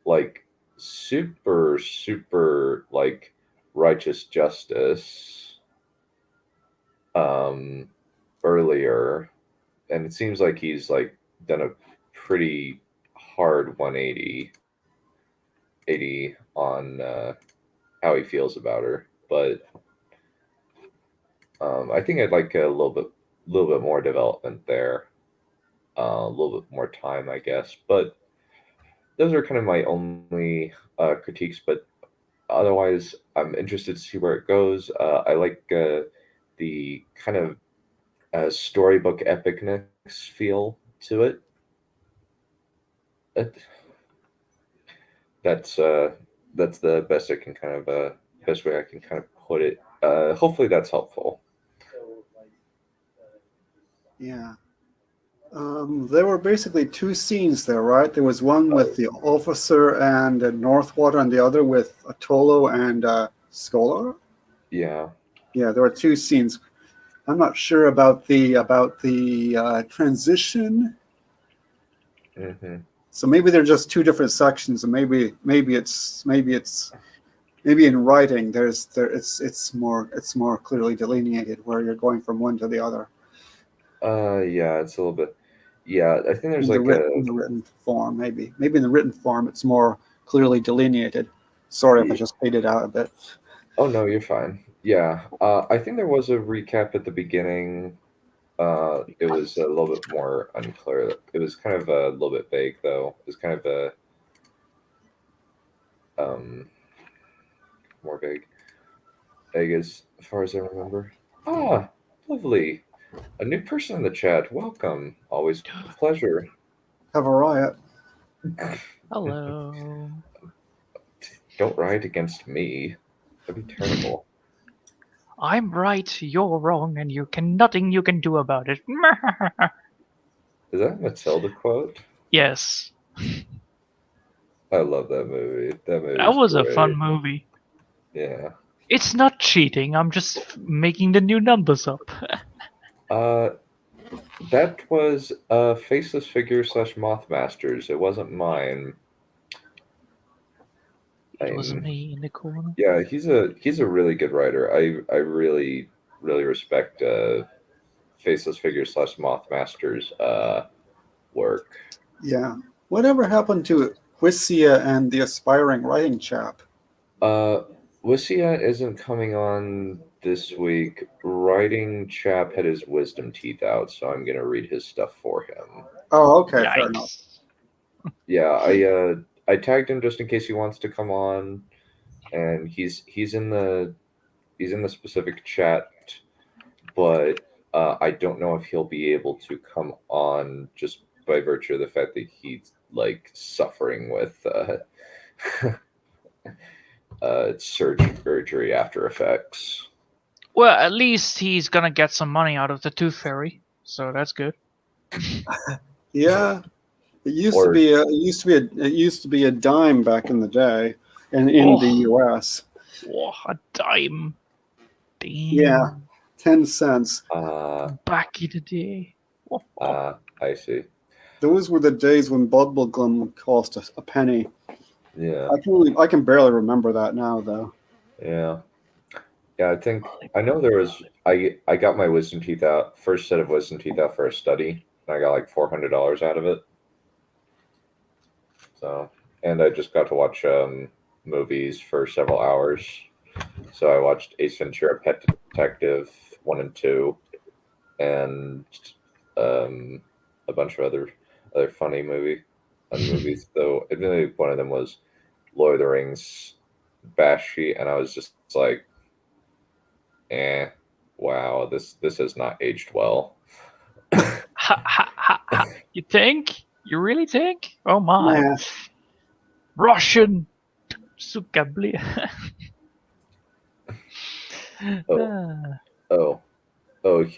like super like righteous justice earlier, and it seems like he's like done a pretty hard 180 on how he feels about her, but I think I'd like a little bit more development there, a little bit more time, I guess. But those are kind of my only critiques. But otherwise, I'm interested to see where it goes. I like the kind of storybook epicness feel to it. That's the best I can kind of best way I can kind of put it. Hopefully that's helpful. Yeah. There were basically two scenes there, right? There was one with the officer and Northwater, and the other with Attolo and Scholar. Yeah. Yeah, there were two scenes. I'm not sure about the transition. Mm-hmm. So maybe they're just two different sections, and maybe in writing it's more clearly delineated where you're going from one to the other. Yeah, it's a little bit. Yeah, I think there's in the written form, maybe in the written form it's more clearly delineated. Sorry if I just faded out a bit. Oh no, you're fine. Yeah, I think there was a recap at the beginning. It was a little bit more unclear. It was kind of a little bit vague, though. It was kind of a more vague as far as I remember. Ah, lovely. A new person in the chat. Welcome. Always a pleasure. Have a riot. Hello. Don't riot against me. That'd be terrible. I'm right, you're wrong, and nothing you can do about it. Is that a Matilda quote? Yes. I love that movie. That was great. A fun movie. Yeah. It's not cheating, I'm just making the new numbers up. That was Faceless Figure / Mothmasters. It wasn't mine. It was me in the corner. Yeah, he's a really good writer. I really respect Faceless Figure / Mothmasters work. Yeah. Whatever happened to Wissia and the aspiring writing chap? Wissia isn't coming on this week. Writing chap had his wisdom teeth out, so I'm gonna read his stuff for him. Oh, okay, fair enough. Yeah, I tagged him just in case he wants to come on, and he's in the specific chat, but I don't know if he'll be able to come on just by virtue of the fact that he's like suffering with surgery after effects. Well, at least he's gonna get some money out of the Tooth Fairy, so that's good. Yeah, it used to be a dime back in the day, in the U.S. Oh, a dime. Damn. Yeah, 10 cents. Back in the day. I see. Those were the days when bubblegum cost a penny. Yeah. I can barely remember that now, though. Yeah. I know there was. I got my wisdom teeth out. First set of wisdom teeth out for a study. And I got like $400 out of it. So, and I just got to watch movies for several hours. So I watched Ace Ventura: Pet Detective 1 and 2, and a bunch of other funny movies. Though admittedly, one of them was Lord of the Rings, Bashi, and I was just like, wow, this has not aged well. You think? You really think? Oh my! Nah. Russian, suka bli. He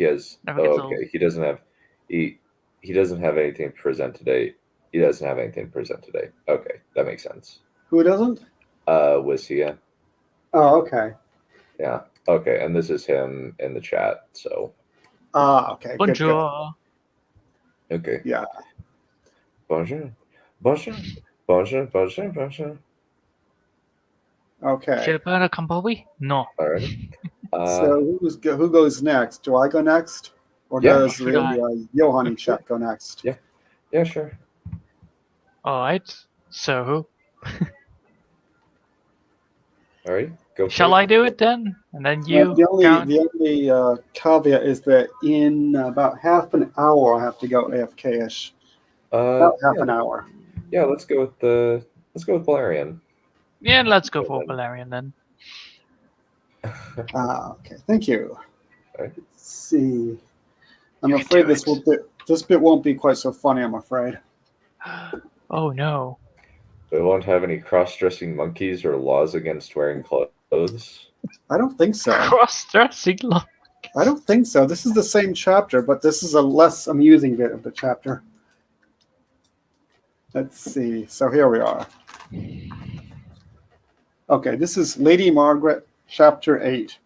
has. Okay. He doesn't have anything to present today. He doesn't have anything to present today. Okay, that makes sense. Who doesn't? Wissia. Oh, okay. Yeah. Okay, and this is him in the chat. So. Okay. Bonjour. Okay. Yeah. Bonjour. Okay. Shilpana Kambawi? No. All right. So who goes next? Do I go next, or does the Johanny chap go next? Yeah, sure. All right. So who? All right. Go. Shall I do it then? And then you. The only caveat is that in about half an hour I have to go AFK-ish. About half an hour. Yeah, let's go with Balerion. Yeah, let's go for Balerion then. Okay, thank you. Right. Let's see. I'm afraid this bit won't be quite so funny, I'm afraid. Oh no. We won't have any cross-dressing monkeys or laws against wearing clothes. I don't think so. Cross-dressing law. I don't think so. This is the same chapter, but this is a less amusing bit of the chapter. Let's see. So here we are. Okay, this is Lady Margaret, Chapter 8.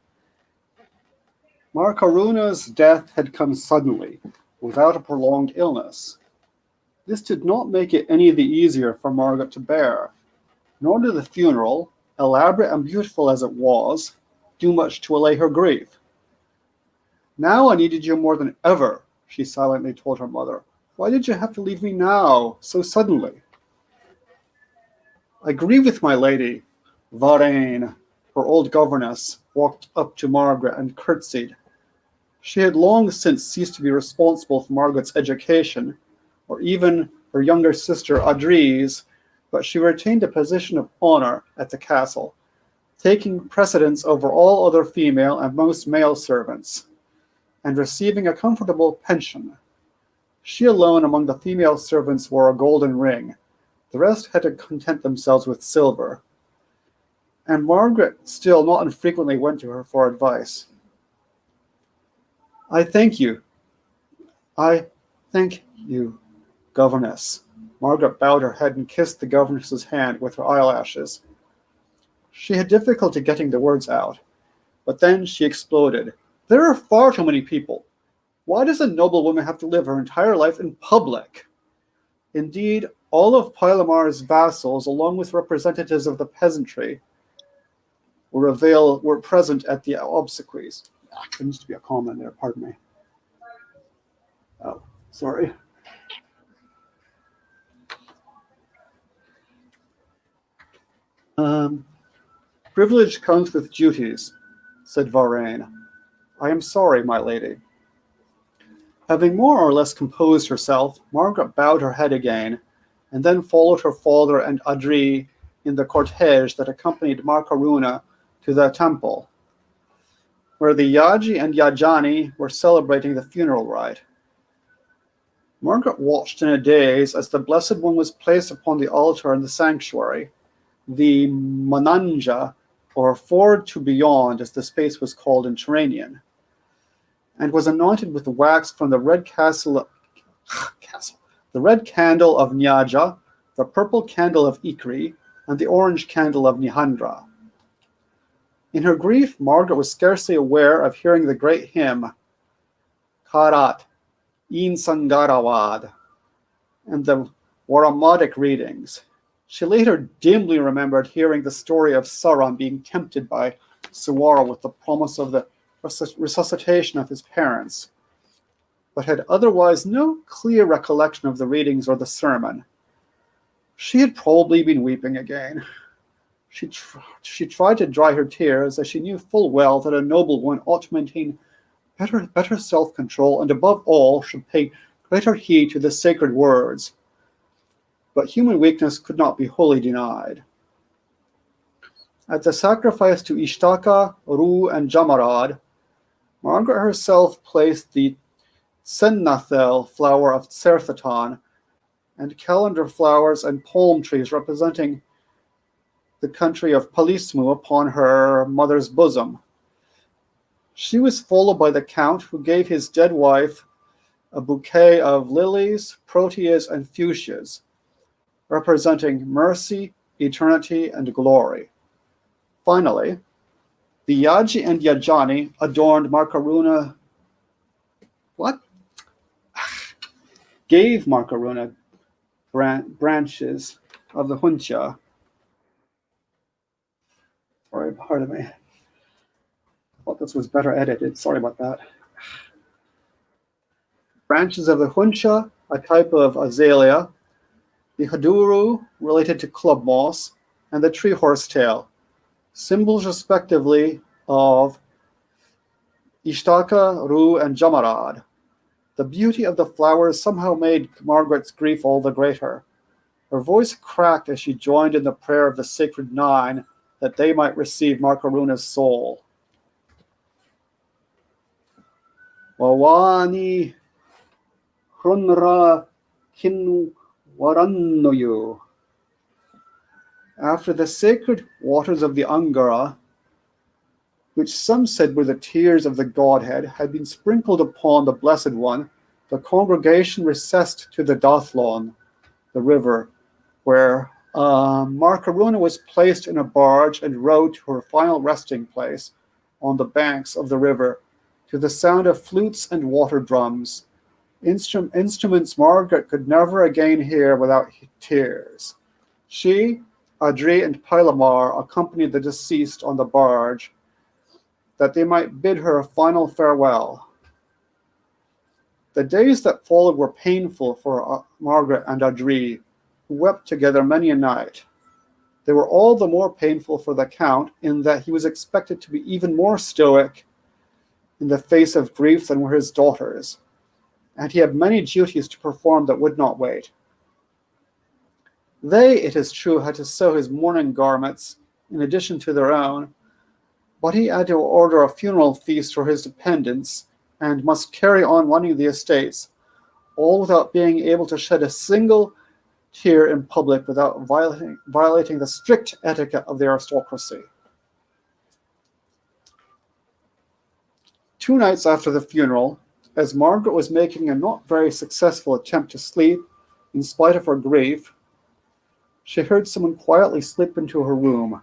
Markaruna's death had come suddenly, without a prolonged illness. This did not make it any the easier for Margaret to bear, nor did the funeral, elaborate and beautiful as it was, do much to allay her grief. Now I needed you more than ever, she silently told her mother. Why did you have to leave me now, so suddenly? I grieve with my lady. Varane, her old governess, walked up to Margaret and curtsied. She had long since ceased to be responsible for Margaret's education, or even her younger sister Adri's, but she retained a position of honor at the castle, taking precedence over all other female and most male servants, and receiving a comfortable pension. She alone among the female servants wore a golden ring. The rest had to content themselves with silver. And Margaret still not infrequently went to her for advice. I thank you, governess. Margaret bowed her head and kissed the governess's hand with her eyelashes. She had difficulty getting the words out, but then she exploded. There are far too many people. Why does a noblewoman have to live her entire life in public? Indeed, all of Pylamar's vassals, along with representatives of the peasantry, were present at the obsequies. There needs to be a comma in there, pardon me. Oh, sorry. Privilege comes with duties, said Varane. I am sorry, my lady. Having more or less composed herself, Margaret bowed her head again, and then followed her father and Adri in the cortege that accompanied Markaruna to the temple, where the Yaji and Yajani were celebrating the funeral rite. Margaret watched in a daze as the Blessed One was placed upon the altar in the sanctuary, the Mananja, or Ford to Beyond, as the space was called in Turanian, and was anointed with wax from the red the red candle of Nyaja, the purple candle of Ikri, and the orange candle of Nihandra. In her grief, Margaret was scarcely aware of hearing the great hymn, Karat, In Sangarawad, and the Waramadic readings. She later dimly remembered hearing the story of Saram being tempted by Suwara with the promise of the resuscitation of his parents, but had otherwise no clear recollection of the readings or the sermon. She had probably been weeping again. She tried to dry her tears, as she knew full well that a noblewoman ought to maintain better self-control, and above all should pay greater heed to the sacred words. But human weakness could not be wholly denied. At the sacrifice to Ishtaka, Ru, and Jamarad, Margaret herself placed the Sennathel flower of Serthatan and calendar flowers and palm trees representing the country of Palismu upon her mother's bosom. She was followed by the Count, who gave his dead wife a bouquet of lilies, proteas, and fuchsias, representing mercy, eternity, and glory. Finally, the Yaji and Yajani adorned Markaruna. Gave Markaruna branches of the Huncha. Sorry, pardon me. I thought this was better edited. Sorry about that. Branches of the Huncha, a type of azalea, the Haduru, related to club moss, and the tree horsetail, symbols respectively of Ishtaka, Ru, and Jamarad. The beauty of the flowers somehow made Margaret's grief all the greater. Her voice cracked as she joined in the prayer of the Sacred Nine, that they might receive Markaruna's soul. Wawani Hrunra Kinu Warannoyu. After the sacred waters of the Angara, which some said were the tears of the Godhead, had been sprinkled upon the Blessed One, the congregation recessed to the Dathlon, the river, where Markaruna was placed in a barge and rowed to her final resting place on the banks of the river, to the sound of flutes and water drums, instruments Margaret could never again hear without tears. She, Adri, and Pylamar accompanied the deceased on the barge, that they might bid her a final farewell. The days that followed were painful for Margaret and Adri, who wept together many a night. They were all the more painful for the Count, in that he was expected to be even more stoic in the face of grief than were his daughters, and he had many duties to perform that would not wait. They, it is true, had to sew his mourning garments in addition to their own, but he had to order a funeral feast for his dependents and must carry on running the estates, all without being able to shed a single tear in public without violating the strict etiquette of the aristocracy. 2 nights after the funeral, as Margaret was making a not very successful attempt to sleep in spite of her grief, she heard someone quietly slip into her room.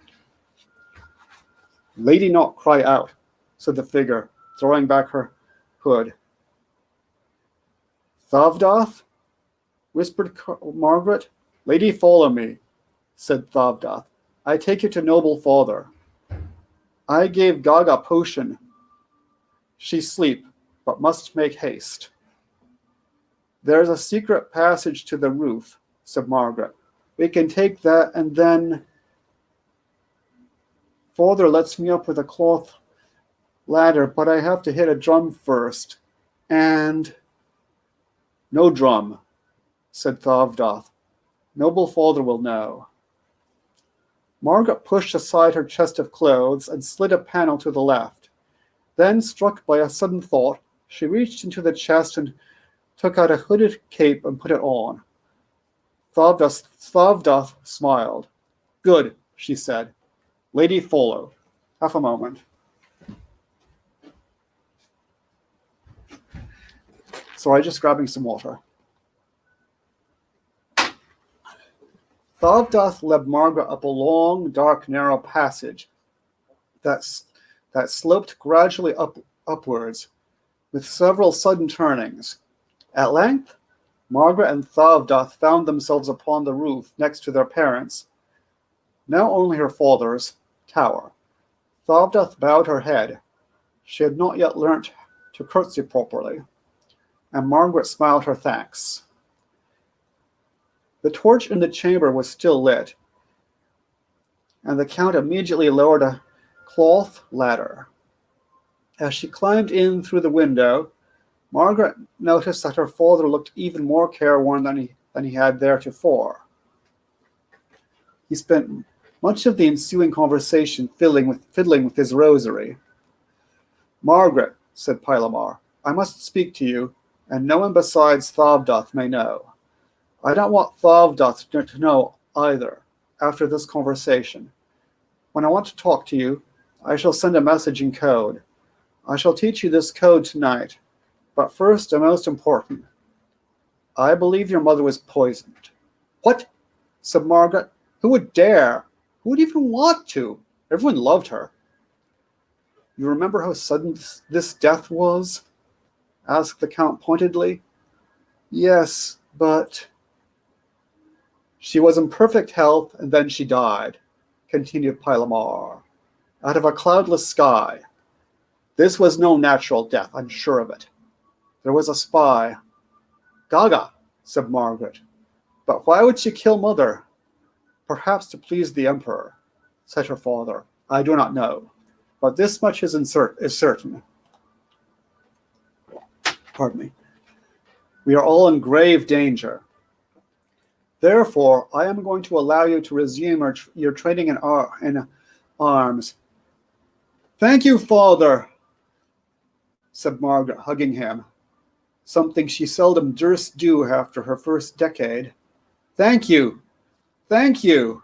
"Lady, not cry out," said the figure, throwing back her hood. Thavdath? Whispered Margaret. Lady, follow me, said Thavdath. I take you to noble father. I gave Gaga potion. She sleep, but must make haste. There's a secret passage to the roof, said Margaret. We can take that and then... Father lets me up with a cloth ladder, but I have to hit a drum first. And... No drum, said Thavdath. Noble father will know. Margaret pushed aside her chest of clothes and slid a panel to the left. Then, struck by a sudden thought, she reached into the chest and took out a hooded cape and put it on. Thavdath smiled. Good, she said. Lady, follow. Half a moment. Sorry, just grabbing some water. Thavdath led Margaret up a long, dark, narrow passage that sloped gradually upwards, with several sudden turnings. At length, Margaret and Thavdath found themselves upon the roof next to their parents', now only her father's, tower. Thavdath bowed her head. She had not yet learnt to curtsy properly, and Margaret smiled her thanks. The torch in the chamber was still lit, and the Count immediately lowered a cloth ladder. As she climbed in through the window, Margaret noticed that her father looked even more careworn than he had theretofore. He spent much of the ensuing conversation fiddling with his rosary. Margaret, said Pylamar, I must speak to you, and no one besides Thavdath may know. I don't want Thavdath to know either after this conversation. When I want to talk to you, I shall send a message in code. I shall teach you this code tonight, but first and most important, I believe your mother was poisoned. What? Said Margaret. Who would dare? Who would even want to? Everyone loved her. You remember how sudden this death was? Asked the Count pointedly. Yes, but... She was in perfect health, and then she died, continued Pylamar, out of a cloudless sky. This was no natural death, I'm sure of it. There was a spy. Gaga, said Margaret. But why would she kill Mother? Perhaps to please the Emperor, said her father. I do not know, but this much is certain. Pardon me. We are all in grave danger. Therefore, I am going to allow you to resume your training in arms. Thank you, Father, said Margaret, hugging him, something she seldom durst do after her first decade. Thank you. Thank you.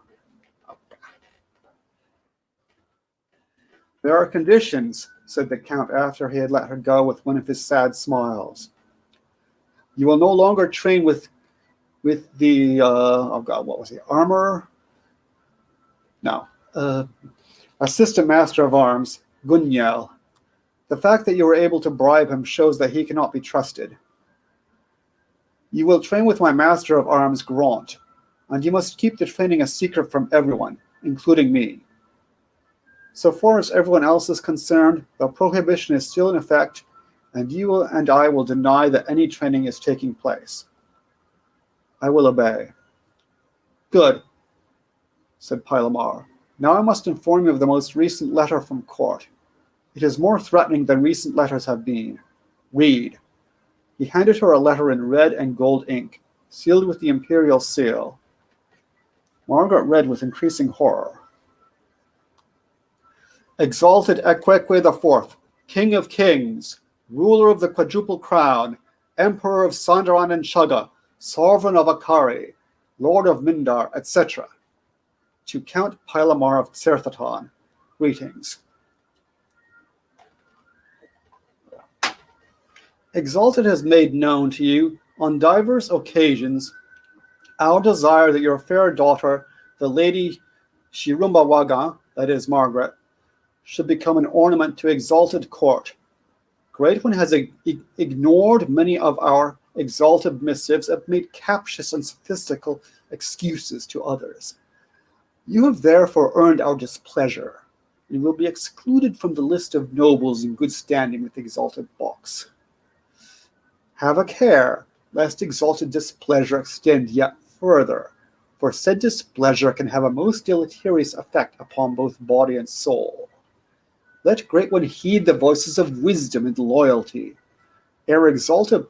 There are conditions, said the Count after he had let her go with one of his sad smiles. You will no longer train with the, what was he, armor? No, assistant master of arms, Gunyel. The fact that you were able to bribe him shows that he cannot be trusted. You will train with my master of arms, Grant, and you must keep the training a secret from everyone, including me. So far as everyone else is concerned, the prohibition is still in effect, and you and I will deny that any training is taking place. I will obey. Good, said Pylamar. Now I must inform you of the most recent letter from court. It is more threatening than recent letters have been. Read. He handed her a letter in red and gold ink, sealed with the imperial seal. Margaret read with increasing horror. Exalted Ekweque IV, King of Kings, ruler of the quadruple crown, Emperor of Sandaran and Shaga, Sovereign of Akari, Lord of Mindar, etc. To Count Pylamar of Tserthaton, greetings. Exalted has made known to you on divers occasions our desire that your fair daughter, the Lady Shirumbawaga, that is Margaret, should become an ornament to Exalted court. Great One has ignored many of exalted missives have made captious and sophistical excuses to others. You have therefore earned our displeasure, and will be excluded from the list of nobles in good standing with the exalted box. Have a care, lest exalted displeasure extend yet further, for said displeasure can have a most deleterious effect upon both body and soul. Let great one heed the voices of wisdom and loyalty, ere exalted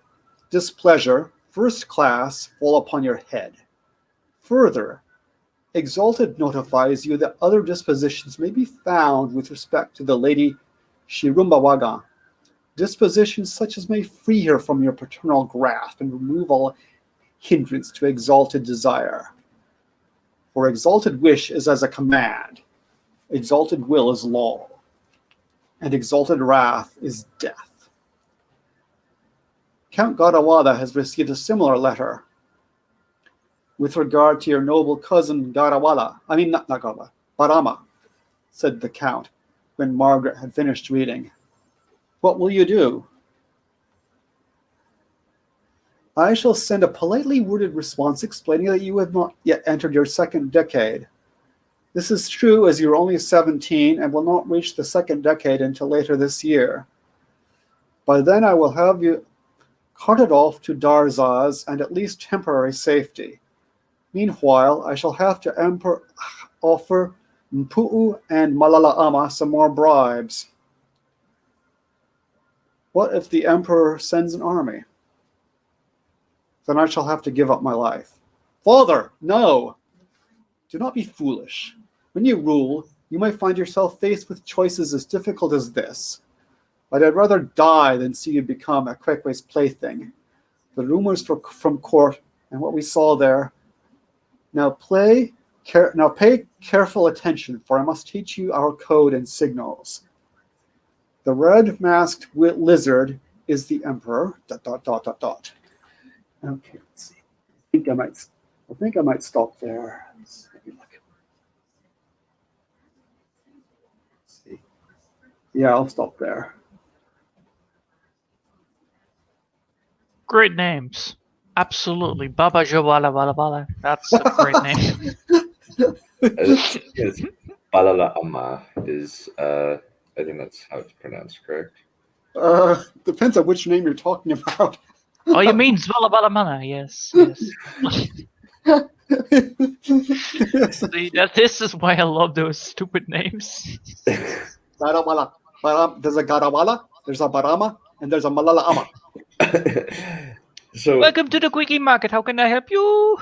displeasure, first class, fall upon your head. Further, exalted notifies you that other dispositions may be found with respect to the Lady Shirumbawaga, dispositions such as may free her from your paternal grasp and remove all hindrance to exalted desire. For exalted wish is as a command, exalted will is law, and exalted wrath is death. Count Garawada has received a similar letter with regard to your noble cousin Garawala. Not Garawala, Barama, said the Count, when Margaret had finished reading. What will you do? I shall send a politely worded response explaining that you have not yet entered your second decade. This is true as you are only 17 and will not reach the second decade until later this year. By then I will have you carted off to Darzaz and at least temporary safety. Meanwhile, I shall have to offer Mpu'u and Malalaama some more bribes. What if the Emperor sends an army? Then I shall have to give up my life. Father, no! Do not be foolish. When you rule, you might find yourself faced with choices as difficult as this. But I'd rather die than see you become a Kwekwe's plaything. The rumors from court and what we saw there. Now pay careful attention, for I must teach you our code and signals. The red-masked lizard is the Emperor. ... Okay, let's see. I think I might stop there. Let's see. Yeah, I'll stop there. Great names. Absolutely. Baba Jawala Bala Bala. That's a great name. Yes, Balalaama is, I think that's how it's pronounced, correct? Depends on which name you're talking about. Oh, you mean Zvala Bala Mana? Yes, yes. See, this is why I love those stupid names. Garawala. There's a Garawala, there's a Barama, and there's a Malalaama. So, welcome to the Quickie Market. How can I help you?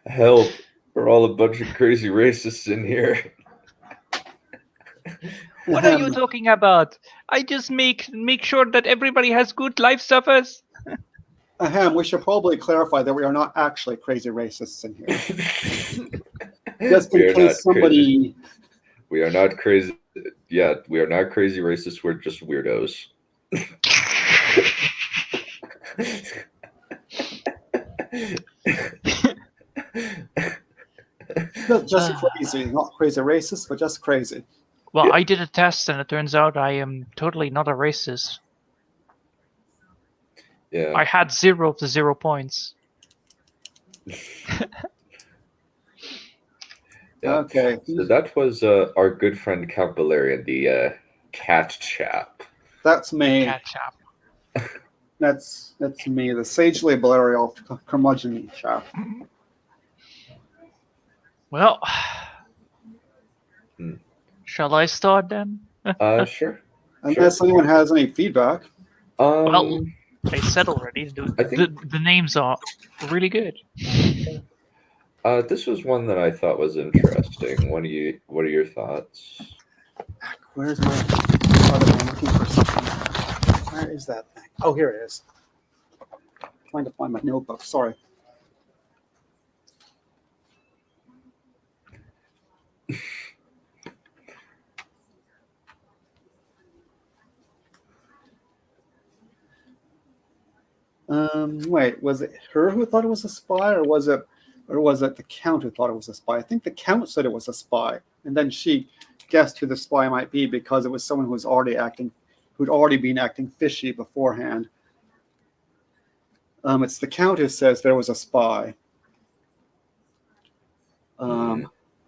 help. We're all a bunch of crazy racists in here. What are you talking about? I just make sure that everybody has good life suffers. Ahem, we should probably clarify that we are not actually crazy racists in here. Just in case somebody... We are not crazy. Yeah, we are not crazy racists. We're just weirdos. Just crazy, not crazy racist, but just crazy. Well, I did a test, and it turns out I am totally not a racist. Yeah. I had 0 of the 0 points. Yeah. Okay. So that was our good friend Count Balerion, the cat chap. That's me. Cat chap. That's me, the sagely Balerion curmudgeon chap. Well, shall I start then? Sure. Unless anyone has any feedback. Well, I said already. The names are really good. This was one that I thought was interesting. What are your thoughts? Where's my other one? I'm looking for something. Where is that thing? Oh, here it is. I'm trying to find my notebook. Sorry. Wait, was it her who thought it was a spy, or was it the Count who thought it was a spy? I think the Count said it was a spy, and then she guessed who the spy might be because it was someone who'd already been acting fishy beforehand. It's the Count who says there was a spy.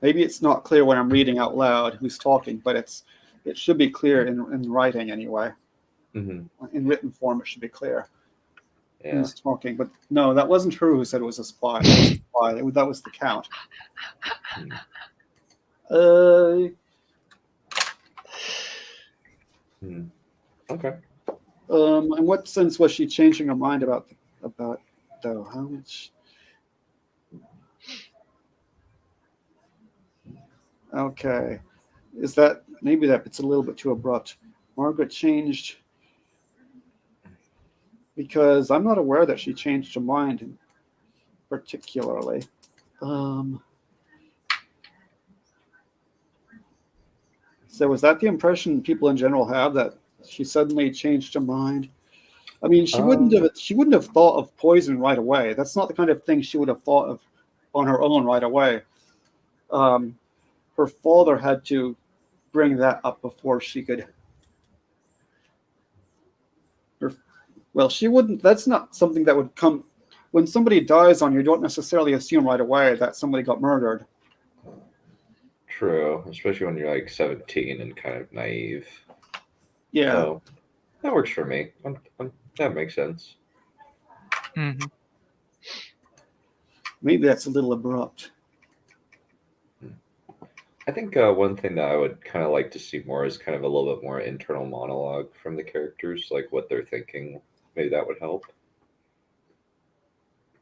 Maybe it's not clear when I'm reading out loud who's talking, but it should be clear in writing anyway. Mm-hmm. In written form, it should be clear Yeah. who's talking. But no, that wasn't her who said it was a spy. That was the Count. Okay. In what sense was she changing her mind about though? How much? Okay, is that maybe that it's a little bit too abrupt? Margaret changed because I'm not aware that she changed her mind particularly. So was that the impression people in general have, that she suddenly changed her mind? I mean, she wouldn't have thought of poison right away. That's not the kind of thing she would have thought of on her own right away. Her father had to bring that up before she could. Well, she wouldn't. That's not something that would come when somebody dies on you. Don't necessarily assume right away that somebody got murdered. True, especially when you're like 17 and kind of naive. Yeah. So that works for me. That makes sense. Mm-hmm. Maybe that's a little abrupt. I think one thing that I would kind of like to see more is kind of a little bit more internal monologue from the characters, like what they're thinking. Maybe that would help.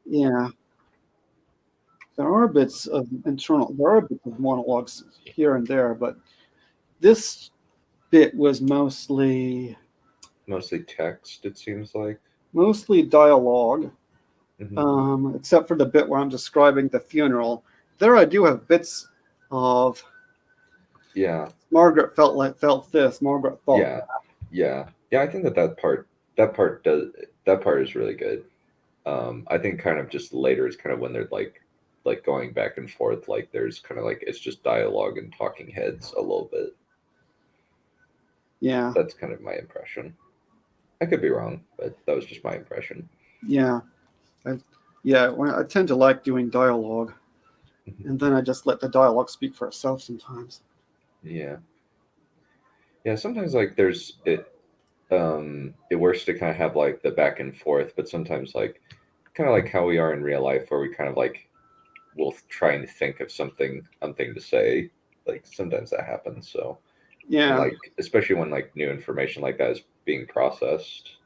Yeah. There are bits of monologues here and there, but this bit was mostly text, it seems like. Mostly dialogue, Mm-hmm. except for the bit where I'm describing the funeral. There I do have bits of. Yeah. Margaret felt this. Margaret thought. Yeah. I think that part is really good. I think kind of just later is kind of when they're like going back and forth. Like there's kind of like it's just dialogue and talking heads a little bit. Yeah. That's kind of my impression. I could be wrong, but that was just my impression. Yeah. I tend to like doing dialogue, and then I just let the dialogue speak for itself sometimes. Yeah. Sometimes like there's it works to kind of have like the back and forth, but sometimes like kind of like how we are in real life, where we kind of like we'll try and think of something to say. Like sometimes that happens. So yeah, like especially when like new information like that is being processed,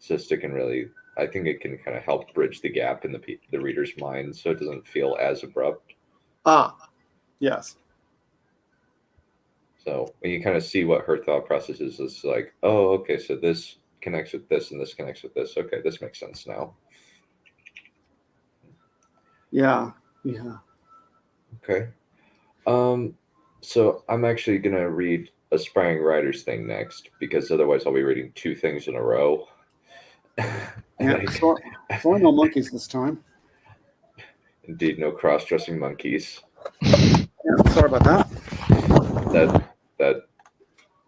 it can really, I think it can kind of help bridge the gap in the reader's mind, so it doesn't feel as abrupt. Yes. So when you kind of see what her thought process is, it's like, oh, okay, so this connects with this and this connects with this. Okay, this makes sense now. Yeah. Okay. So I'm actually gonna read Aspiring Writers thing next, because otherwise I'll be reading two things in a row. So no monkeys this time. Indeed, no cross-dressing monkeys. Yeah, sorry about that.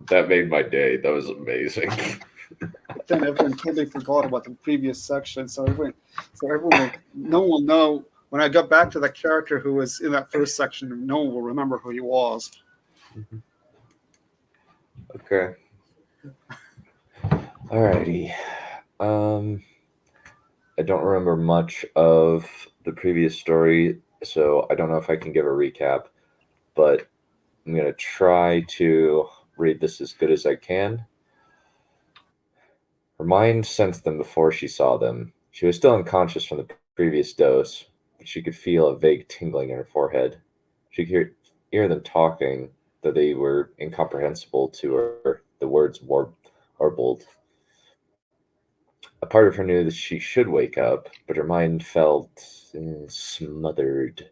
That made my day. That was amazing. But then everyone totally forgot about the previous section, so no one will know. When I got back to the character who was in that first section, no one will remember who he was. Okay. Alrighty. I don't remember much of the previous story, so I don't know if I can give a recap, but I'm going to try to read this as good as I can. Her mind sensed them before she saw them. She was still unconscious from the previous dose, but she could feel a vague tingling in her forehead. She could hear them talking, though they were incomprehensible to her. The words warbled. A part of her knew that she should wake up, but her mind felt smothered.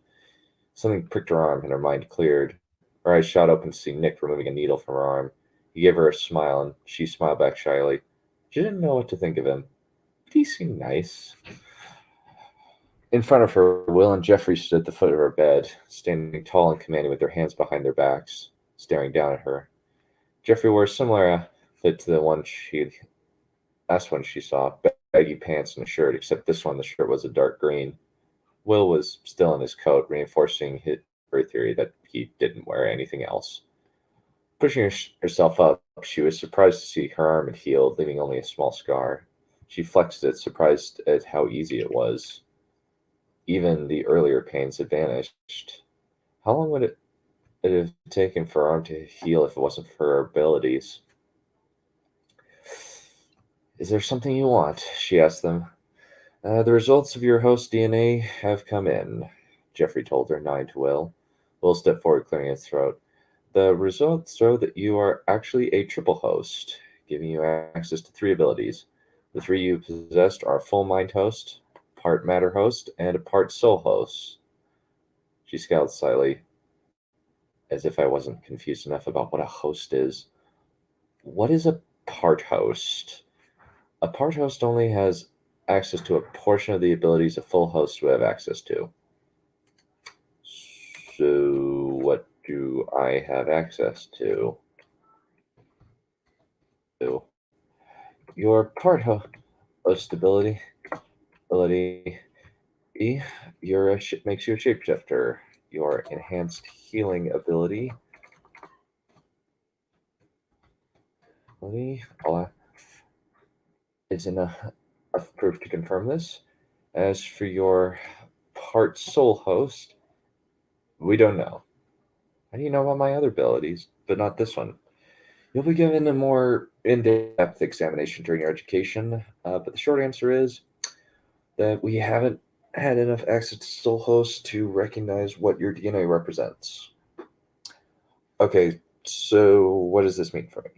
Something pricked her arm, and her mind cleared. Her eyes shot open to see Nick removing a needle from her arm. He gave her a smile, and she smiled back shyly. She didn't know what to think of him, but he seemed nice. In front of her, Will and Jeffrey stood at the foot of her bed, standing tall and commanding with their hands behind their backs. staring down at her. Jeffrey wore a similar outfit to the one last one she saw, baggy pants and a shirt, except this one the shirt was a dark green. Will was still in his coat, reinforcing her theory that he didn't wear anything else. Pushing herself up, she was surprised to see her arm had healed, leaving only a small scar. She flexed it, surprised at how easy it was. Even the earlier pains had vanished. How long would it have taken for her arm to heal if it wasn't for her abilities? Is there something you want? She asked them. The results of your host DNA have come in, Jeffrey told her, nodding to Will. Will stepped forward, clearing his throat. The results show that you are actually a triple host, giving you access to 3 abilities. The 3 you possessed are full mind host, part matter host, and a part soul host. She scowled slightly, as if I wasn't confused enough about what a host is. What is a part host? A part host only has access to a portion of the abilities a full host would have access to. So, what do I have access to? Your part host ability makes you a shapeshifter. Your enhanced healing ability is enough proof to confirm this. As for your part soul host, we don't know. How do you know about my other abilities, but not this one? You'll be given a more in-depth examination during your education, but the short answer is that we haven't had enough access to soul hosts to recognize what your DNA represents. Okay, so what does this mean for me?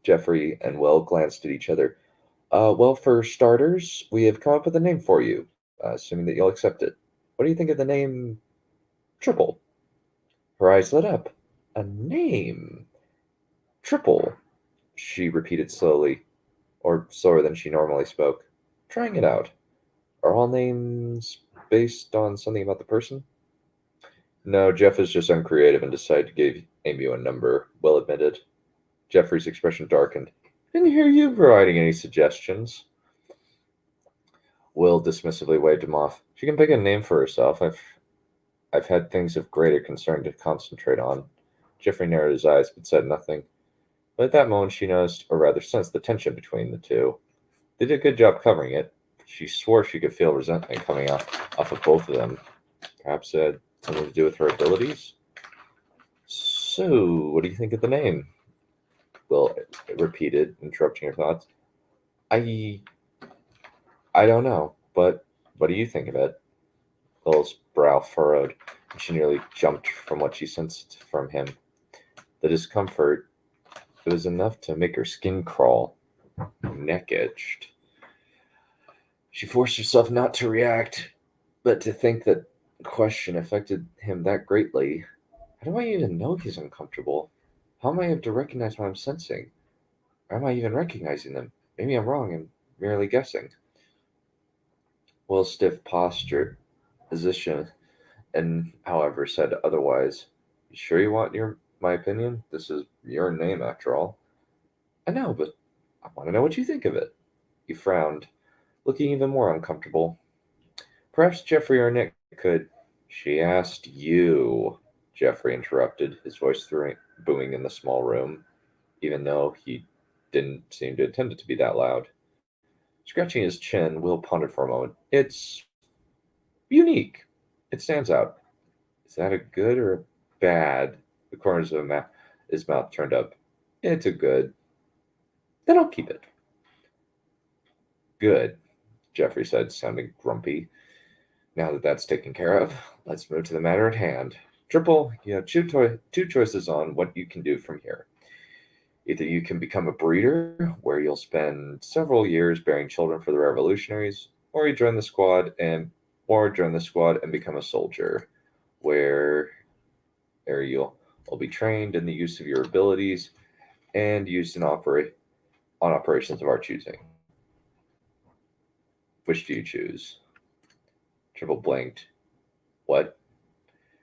Jeffrey and Will glanced at each other. Well, for starters, we have come up with a name for you, assuming that you'll accept it. What do you think of the name Triple? Her eyes lit up. A name? Triple, she repeated slowly, or slower than she normally spoke. Trying it out. Are all names based on something about the person? No, Jeff is just uncreative and decided to give Amy a number, Will admitted. Jeffrey's expression darkened. Didn't hear you providing any suggestions. Will dismissively waved him off. She can pick a name for herself. I've had things of greater concern to concentrate on. Jeffrey narrowed his eyes but said nothing. But at that moment she noticed, or rather sensed, the tension between the two. They did a good job covering it. She swore she could feel resentment coming off of both of them. Perhaps it had something to do with her abilities? So, what do you think of the name? Will repeated, interrupting her thoughts. I don't know, but what do you think of it? Will's brow furrowed, and she nearly jumped from what she sensed from him. The discomfort, it was enough to make her skin crawl. Neck itched. She forced herself not to react, but to think that the question affected him that greatly. How do I even know he's uncomfortable? How am I able to recognize what I'm sensing? Or am I even recognizing them? Maybe I'm wrong and merely guessing. Will's stiff posture, position, and however said otherwise. You sure you want my opinion? This is your name after all. I know, but I want to know what you think of it. He frowned, looking even more uncomfortable. Perhaps Jeffrey or Nick could. She asked you, Jeffrey interrupted, his voice booming in the small room, even though he didn't seem to intend it to be that loud. Scratching his chin, Will pondered for a moment. It's unique. It stands out. Is that a good or a bad? The corners of his mouth turned up. It's a good. Then I'll keep it. Good, Jeffrey said, sounding grumpy. Now that that's taken care of, let's move to the matter at hand. Triple, you have two choices on what you can do from here. Either you can become a breeder, where you'll spend several years bearing children for the revolutionaries, or you join the squad and become a soldier, where you'll be trained in the use of your abilities and used on operations of our choosing. Which do you choose? Triple blinked. What?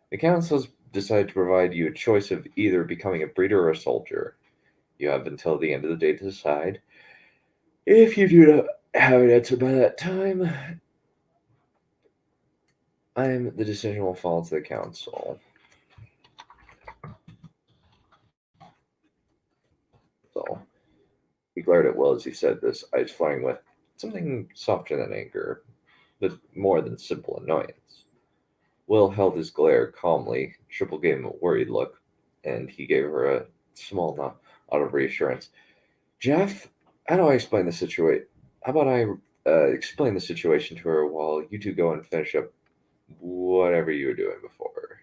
The council's decided to provide you a choice of either becoming a breeder or a soldier. You have until the end of the day to decide. If you do not have an answer by that time, the decision will fall to the council. So he glared at Will as he said this, eyes flaring with something softer than anger, but more than simple annoyance. Will held his glare calmly. Triple gave him a worried look, and he gave her a small nod of reassurance. Jeff, how do I explain the situation? How about I explain the situation to her while you two go and finish up whatever you were doing before?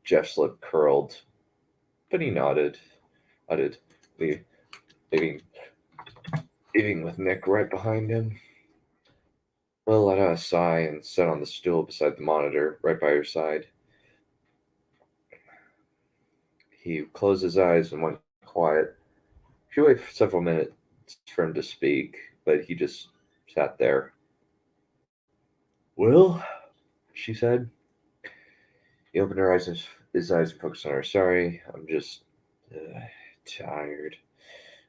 Jeff's lip curled, but he nodded, leaving with Nick right behind him. Will let out a sigh and sat on the stool beside the monitor, right by her side. He closed his eyes and went quiet. She waited for several minutes for him to speak, but he just sat there. Will, she said. He opened his eyes and focused on her. Sorry, I'm just tired.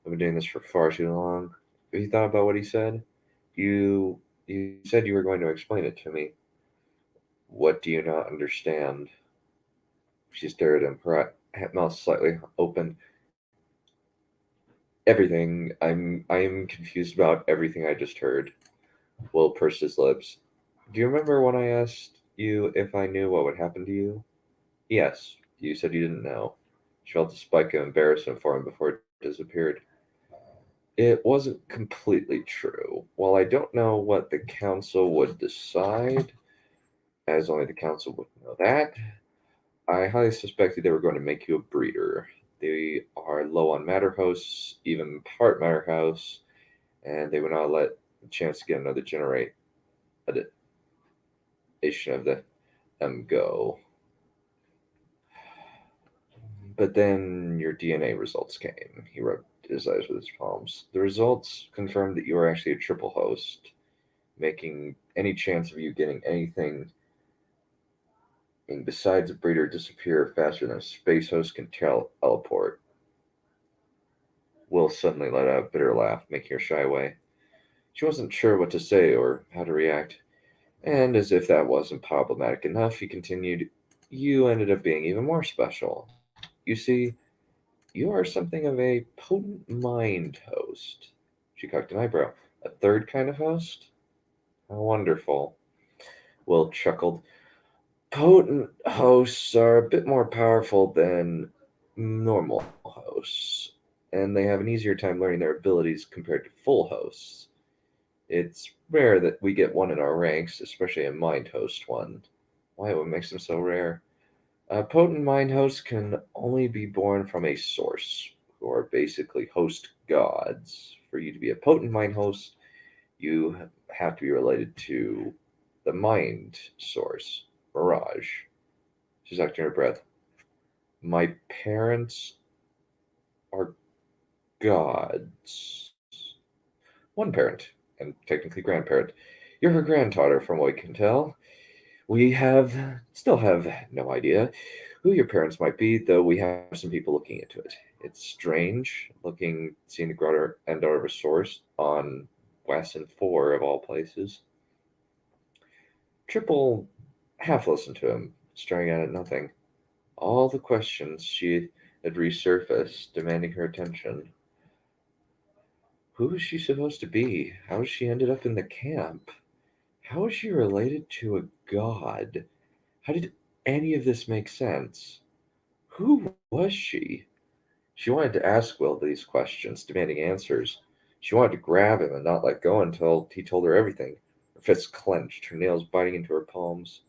I've been doing this for far too long. Have you thought about what he said? You said you were going to explain it to me. What do you not understand? She stared at him, her mouth slightly open. Everything. I am confused about everything I just heard. Will pursed his lips. Do you remember when I asked you if I knew what would happen to you? Yes, you said you didn't know. She felt a spike of embarrassment for him before it disappeared. It wasn't completely true. While I don't know what the council would decide, as only the council would know that, I highly suspected they were going to make you a breeder. They are low on matter hosts, even part matter house, and they would not let the chance to get another generation of them go. But then your DNA results came. He rubbed his eyes with his palms. The results confirmed that you are actually a triple host, making any chance of you getting anything besides a breeder disappear faster than a space host can teleport. Will suddenly let out a bitter laugh, making her shy away. She wasn't sure what to say or how to react, and as if that wasn't problematic enough, he continued, You ended up being even more special. You see, you are something of a potent mind host. She cocked an eyebrow. A third kind of host? How wonderful. Will chuckled. Potent hosts are a bit more powerful than normal hosts, and they have an easier time learning their abilities compared to full hosts. It's rare that we get one in our ranks, especially a mind host one. Why, what makes them so rare? Potent mind hosts can only be born from a source, who are basically host gods. For you to be a potent mind host, you have to be related to the mind source, Mirage. She's acting her breath. My parents are gods. One parent, and technically grandparent. You're her granddaughter, from what we can tell. We still have no idea who your parents might be, though we have some people looking into it. It's strange seeing the grotto end out of a source on Wesson 4 of all places. Triple half listened to him, staring at nothing. All the questions she had resurfaced, demanding her attention. Who is she supposed to be? How has she ended up in the camp? How is she related to a god? How did any of this make sense? Who was she? She wanted to ask Will these questions, demanding answers. She wanted to grab him and not let go until he told her everything. Her fists clenched, her nails biting into her palms.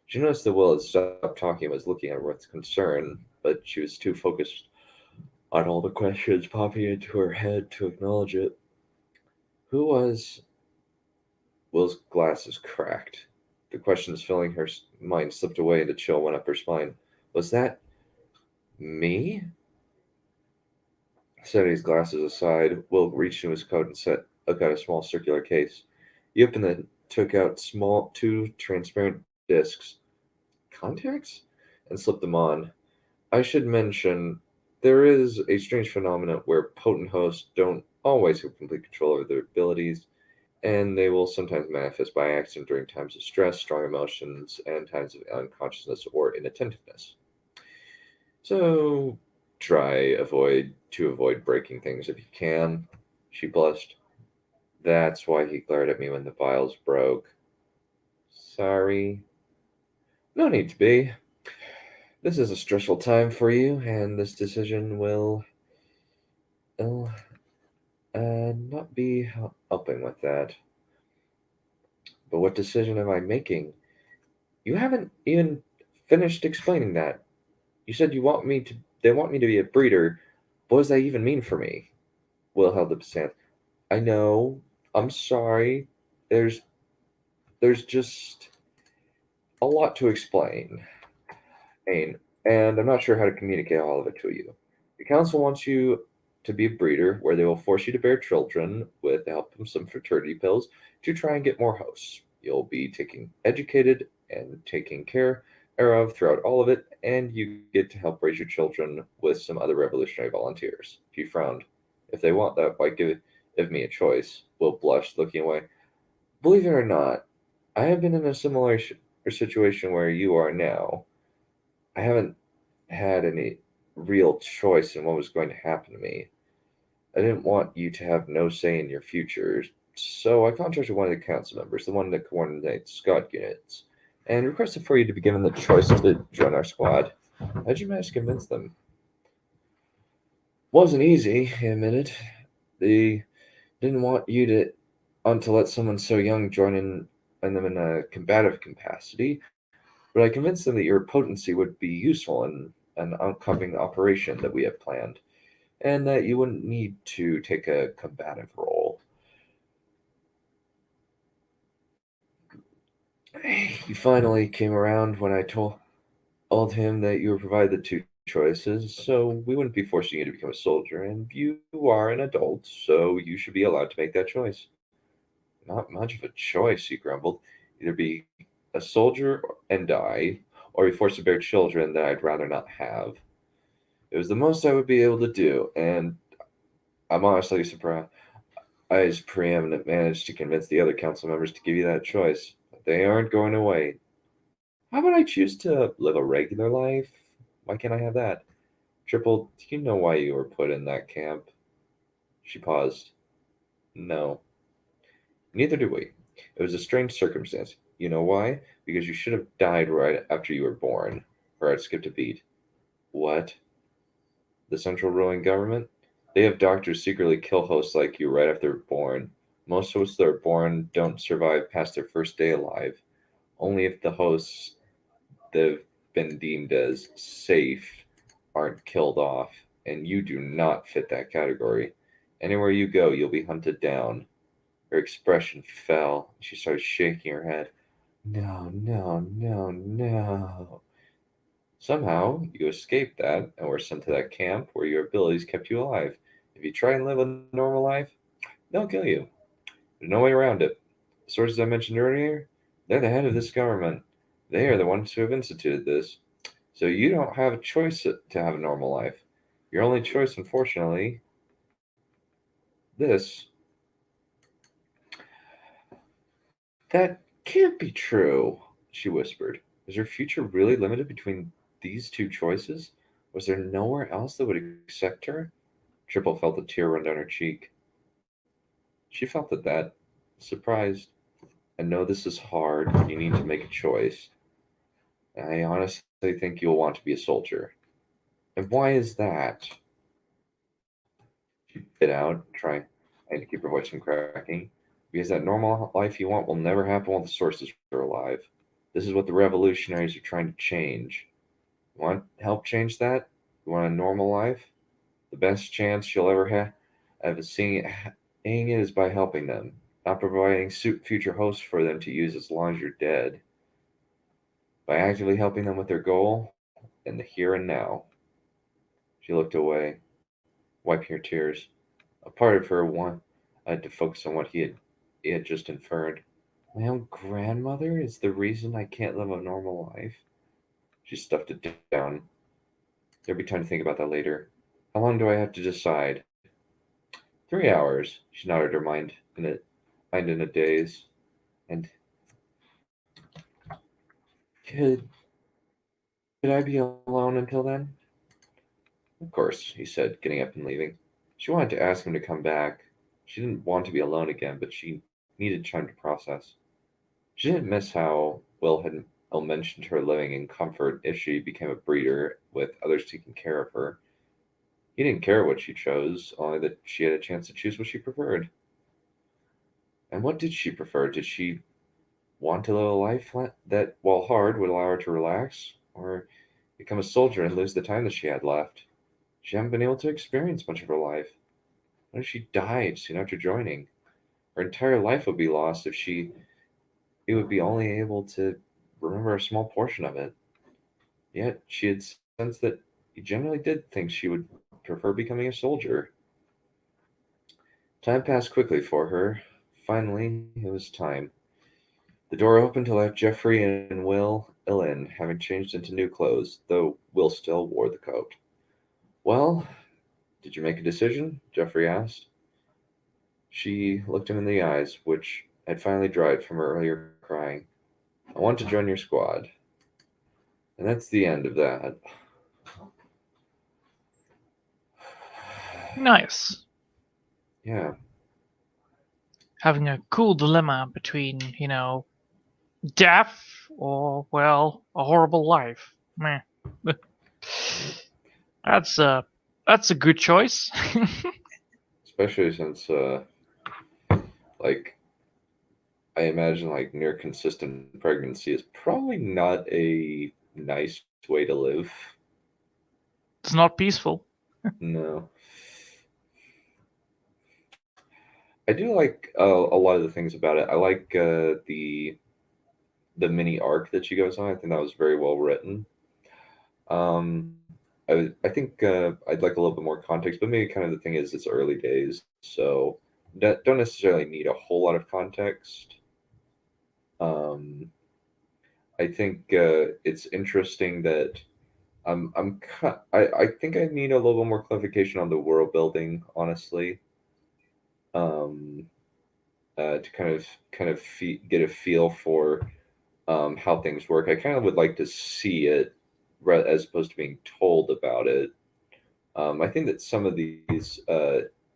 She noticed that Will had stopped talking and was looking at her with concern, but she was too focused on all the questions popping into her head to acknowledge it. Who was... Will's glasses cracked. The questions filling her mind slipped away and the chill went up her spine. Was that me? Setting his glasses aside, Will reached into his coat and took out a small circular case. He opened took out two transparent discs, contacts, and slipped them on. I should mention there is a strange phenomenon where potent hosts don't always have complete control over their abilities, and they will sometimes manifest by accident during times of stress, strong emotions, and times of unconsciousness or inattentiveness. So avoid breaking things if you can, she blushed. That's why he glared at me when the vials broke. Sorry. No need to be. This is a stressful time for you, and this decision will not be helping with that. But what decision am I making? You haven't even finished explaining that. You said they want me to be a breeder. What does that even mean for me? Will held up his hand. I know. I'm sorry. There's just a lot to explain, Ain, and I'm not sure how to communicate all of it to you. The council wants you to be a breeder, where they will force you to bear children with the help of some fertility pills to try and get more hosts. You'll be educated and taken care of throughout all of it, and you get to help raise your children with some other revolutionary volunteers. He frowned. If they want that, why give me a choice? Will blushed, looking away. Believe it or not, I have been in a similar situation where you are now. I haven't had any real choice in what was going to happen to me. I didn't want you to have no say in your future, so I contacted one of the council members, the one that coordinates scout units, and requested for you to be given the choice to join our squad. How'd you manage to convince them? Wasn't easy, he admitted. They didn't want you to let someone so young join in them in a combative capacity, but I convinced them that your potency would be useful in an upcoming operation that we have planned, and that you wouldn't need to take a combative role. He finally came around when I told him that you were provided the two choices, so we wouldn't be forcing you to become a soldier, and you are an adult, so you should be allowed to make that choice. Not much of a choice, he grumbled. Either be a soldier and die, or be forced to bear children that I'd rather not have. It was the most I would be able to do, and I'm honestly surprised Preeminent managed to convince the other council members to give you that choice. They aren't going away. How about I choose to live a regular life? Why can't I have that? Triple, do you know why you were put in that camp? She paused. No. Neither do we. It was a strange circumstance. You know why? Because you should have died right after you were born. Or I'd skipped a beat. What? The central ruling government? They have doctors secretly kill hosts like you right after they're born. Most hosts that are born don't survive past their first day alive. Only if the hosts that have been deemed as safe aren't killed off, and you do not fit that category. Anywhere you go, you'll be hunted down. Her expression fell. She started shaking her head. No, no, no, no. Somehow, you escaped that and were sent to that camp where your abilities kept you alive. If you try and live a normal life, they'll kill you. There's no way around it. The sources I mentioned earlier, they're the head of this government. They are the ones who have instituted this. So you don't have a choice to have a normal life. Your only choice, unfortunately, this. That can't be true, she whispered. Is her future really limited between these two choices? Was there nowhere else that would accept her? Triple felt a tear run down her cheek. She felt that, surprised. I know this is hard, but you need to make a choice. I honestly think you'll want to be a soldier. And why is that? She bit out, trying to keep her voice from cracking. Because that normal life you want will never happen while the sources are alive. This is what the revolutionaries are trying to change. You want help change that? You want a normal life? The best chance you'll ever have of seeing it is by helping them, not providing future hosts for them to use as long as you're dead. By actively helping them with their goal in the here and now. She looked away, wiping her tears. A part of her wanted to focus on what he had just inferred. My own grandmother is the reason I can't live a normal life. She stuffed it down. There'll be time to think about that later. How long do I have to decide? 3 hours. She nodded her mind in a daze. And could I be alone until then? Of course, he said, getting up and leaving. She wanted to ask him to come back. She didn't want to be alone again, but she needed time to process. She didn't miss how Will had mentioned her living in comfort if she became a breeder with others taking care of her. He didn't care what she chose, only that she had a chance to choose what she preferred. And what did she prefer? Did she want to live a life that, while hard, would allow her to relax? Or become a soldier and lose the time that she had left? She hadn't been able to experience much of her life. What if she died soon after joining? Her entire life would be lost if it would be only able to remember a small portion of it. Yet she had sensed that he generally did think she would prefer becoming a soldier. Time passed quickly for her. Finally, it was time. The door opened to let Jeffrey and Will in, having changed into new clothes, though Will still wore the coat. Well, did you make a decision? Jeffrey asked. She looked him in the eyes, which had finally dried from her earlier crying. I want to join your squad. And that's the end of that. Nice. Yeah. Having a cool dilemma between, death or, well, a horrible life. Meh. That's a good choice. Especially since, like, I imagine, like, near consistent pregnancy is probably not a nice way to live. It's not peaceful. No. I do like a lot of the things about it. I like the mini arc that she goes on. I think that was very well written. I think I'd like a little bit more context, but maybe kind of the thing is it's early days, so don't necessarily need a whole lot of context. I think it's interesting that I think I need a little bit more clarification on the world building, honestly. Um, to get a feel for how things work. I kind of would like to see it as opposed to being told about it. I think that some of these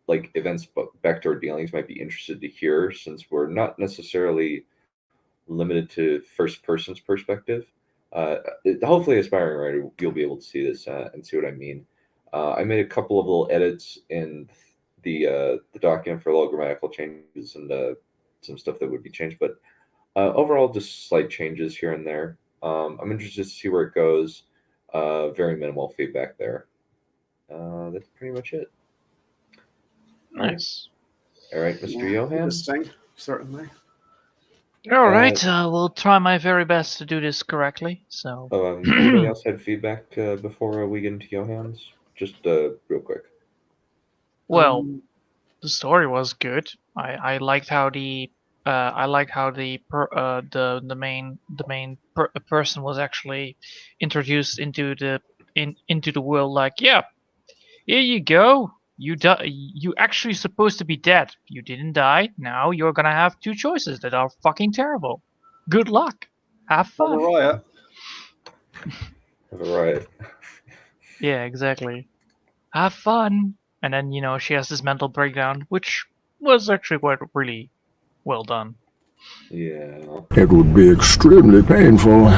like events backdoor dealings might be interested to hear since we're not necessarily limited to first person's perspective. Hopefully, aspiring writer, you'll be able to see this and see what I mean. I made a couple of little edits in the document for little grammatical changes and some stuff that would be changed, but overall, just slight changes here and there. I'm interested to see where it goes. Very minimal feedback there. That's pretty much it. Nice. All right, Mr. Yeah, Johan. interesting, certainly. All right, we'll try my very best to do this correctly. So, Anybody else had feedback before we get into Johan's? Just real quick. well, the story was good. I liked how the person was actually introduced into the world. Like, yeah, here you go. You actually supposed to be dead. You didn't die. Now you're gonna have two choices that are fucking terrible. Good luck. Have Have a fun. riot. Have a riot. Yeah, exactly. Have fun. And then, she has this mental breakdown, which was actually quite really well done. Yeah. It would be extremely painful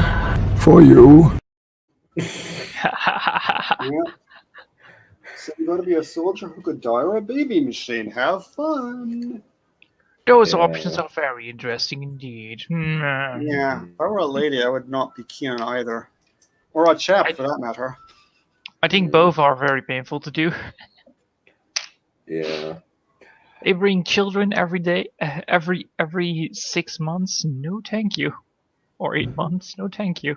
for you. Yeah. So you're going to be a soldier who could die or a baby machine. Have fun. Those Yeah. options are very interesting indeed. Yeah. If I were a lady, I would not be keen on either. Or a chap, for that matter. I think both are very painful to do. Yeah. They bring children every day, every 6 months. No, thank you. Or 8 months. No, thank you.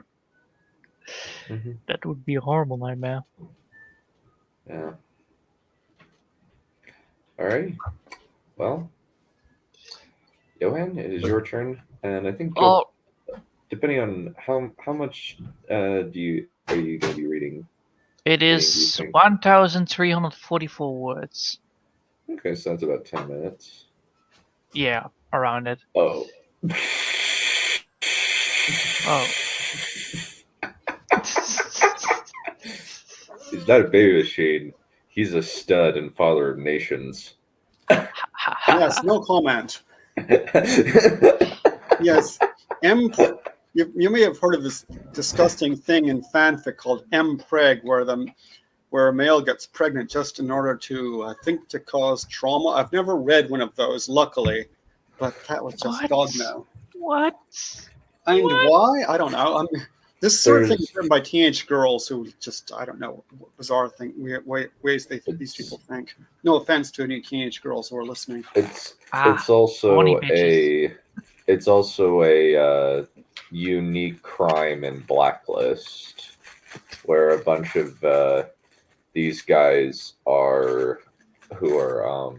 Mm-hmm. That would be a horrible nightmare. Yeah. All right. Well, Johan, it is your turn and I think Oh, depending on how much are you going to be reading? it do you is think? 1,344 words. Okay, so that's about 10 minutes. Yeah, around it. Oh. Oh. He's not a baby machine. He's a stud and father of nations. Yes, no comment. Yes, you may have heard of this disgusting thing in fanfic called M-preg, where a male gets pregnant just in order to, I think, to cause trauma. I've never read one of those, luckily, but that was just What? dogma. What? And What? why? I don't know. I mean, this sort of thing is There's- written by teenage girls who just, I don't know, bizarre ways these It's- people think. No offense to any teenage girls who are listening. It's Ah, it's also horny bitches. a unique crime in Blacklist, where a bunch of these guys who are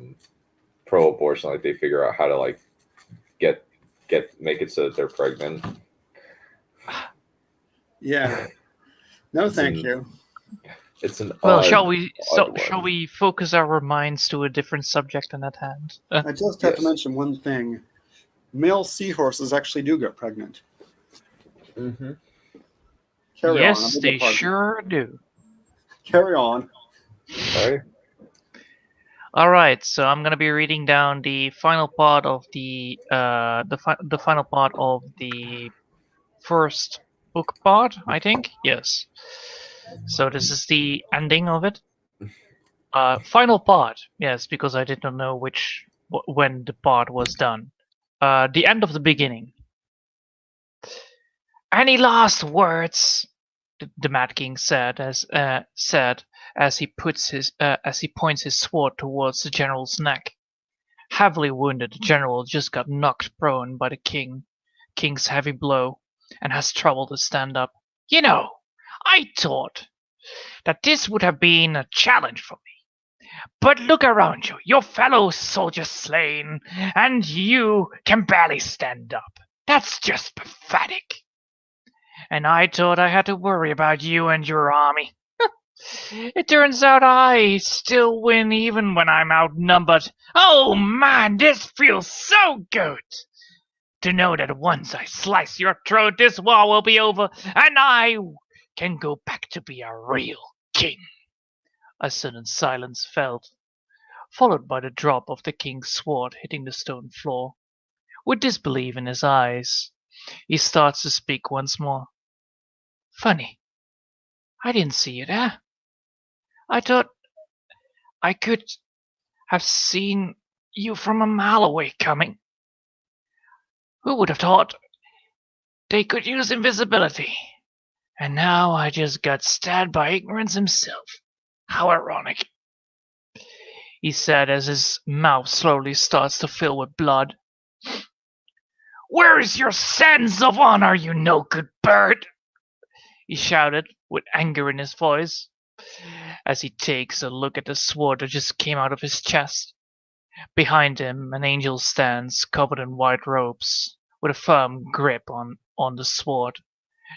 pro-abortion, like they figure out how to like make it so that they're pregnant. Yeah. No, thank you. It's an Well, odd, shall we odd shall one. we focus our minds to a different subject than at hand? I just have to Yes. mention one thing. Male seahorses actually do get pregnant. Mm-hmm. Carry on. I Yes, beg they your pardon. sure do. Carry on. Sorry. All right, so I'm gonna be reading down the final part of the final part of the first book part, I think. Yes. So this is the ending of it. Final part, yes, because I did not know when the part was done. The end of the beginning. Any last words? The Mad King said as he points his sword towards the general's neck. Heavily wounded, the general just got knocked prone by the king's heavy blow, and has trouble to stand up. You know, I thought that this would have been a challenge for me. But look around you, your fellow soldiers slain, and you can barely stand up. That's just pathetic. And I thought I had to worry about you and your army. It turns out I still win even when I'm outnumbered. Oh man, this feels so good! To know that once I slice your throat, this war will be over, and I can go back to be a real king. A sudden silence fell, followed by the drop of the king's sword hitting the stone floor. With disbelief in his eyes, he starts to speak once more. Funny. I didn't see you there. I thought I could have seen you from a mile away coming. Who would have thought they could use invisibility? And now I just got stabbed by ignorance himself. How ironic. He said as his mouth slowly starts to fill with blood. Where is your sense of honor, you no-good bird? He shouted, with anger in his voice, as he takes a look at the sword that just came out of his chest. Behind him, an angel stands, covered in white robes, with a firm grip on the sword.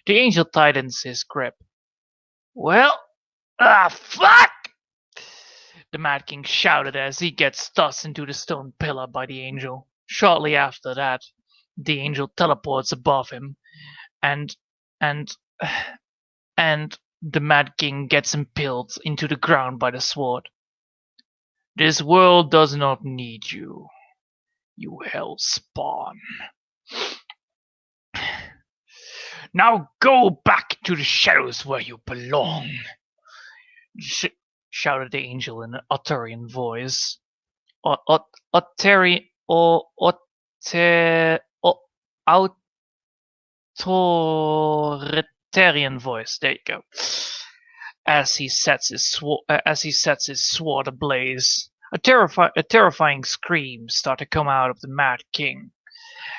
The angel tightens his grip. Well, fuck! The Mad King shouted as he gets tossed into the stone pillar by the angel. Shortly after that, the angel teleports above him, and the Mad King gets impaled into the ground by the sword. This world does not need you, you hell spawn. Now go back to the shadows where you belong, shouted the angel in an Arthurian voice. Authoritarian voice. There you go. As he sets his sword ablaze, a terrifying scream starts to come out of the Mad King.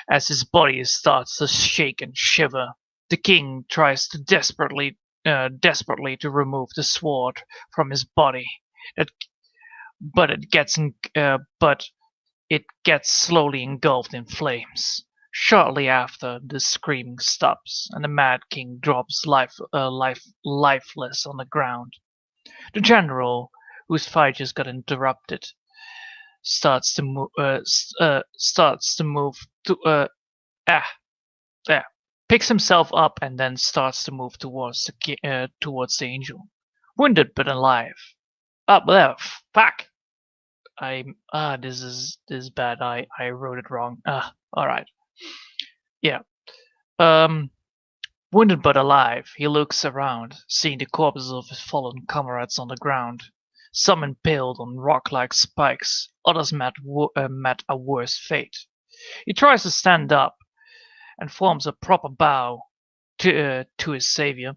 As his body starts to shake and shiver, the king tries to desperately to remove the sword from his body. But it gets slowly engulfed in flames. Shortly after, the screaming stops, and the Mad King drops lifeless on the ground. The general, whose fight just got interrupted, starts to move. Picks himself up and then starts to move towards the angel, wounded but alive. Up there, fuck! This is bad. I wrote it wrong. All right. Yeah. Wounded but alive, he looks around, seeing the corpses of his fallen comrades on the ground. Some impaled on rock-like spikes, others met a worse fate. He tries to stand up and forms a proper bow to his savior.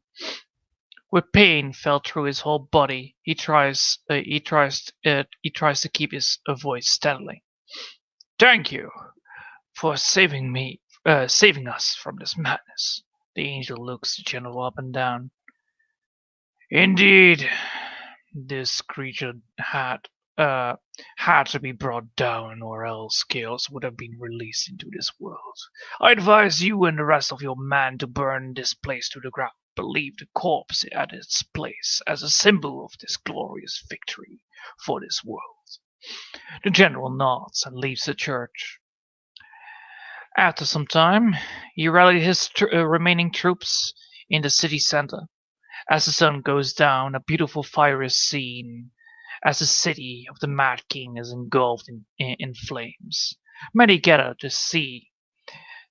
With pain felt through his whole body, he tries to keep his voice steadily. Thank you for saving us from this madness. The angel looks the general up and down. Indeed, this creature had to be brought down, or else chaos would have been released into this world. I advise you and the rest of your men to burn this place to the ground. Leave the corpse at its place as a symbol of this glorious victory for this world. The general nods and leaves the church. After some time, he rallied his remaining troops in the city center. As the sun goes down, a beautiful fire is seen as the city of the Mad King is engulfed in flames. Many gather to see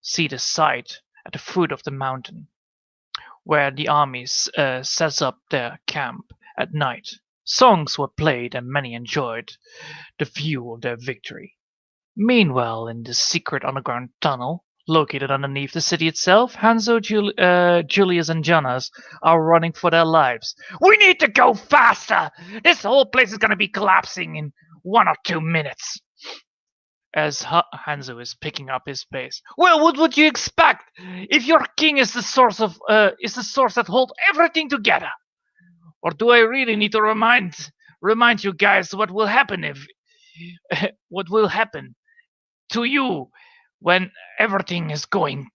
the sight at the foot of the mountain, where the army sets up their camp at night. Songs were played and many enjoyed the view of their victory. Meanwhile, in the secret underground tunnel located underneath the city itself, Hanzo, Julius, and Jonas are running for their lives. We need to go faster! This whole place is going to be collapsing in 1 or 2 minutes. As Hanzo is picking up his pace. Well, what would you expect if your king is the source that holds everything together? Or do I really need to remind you guys what will happen to you when everything is going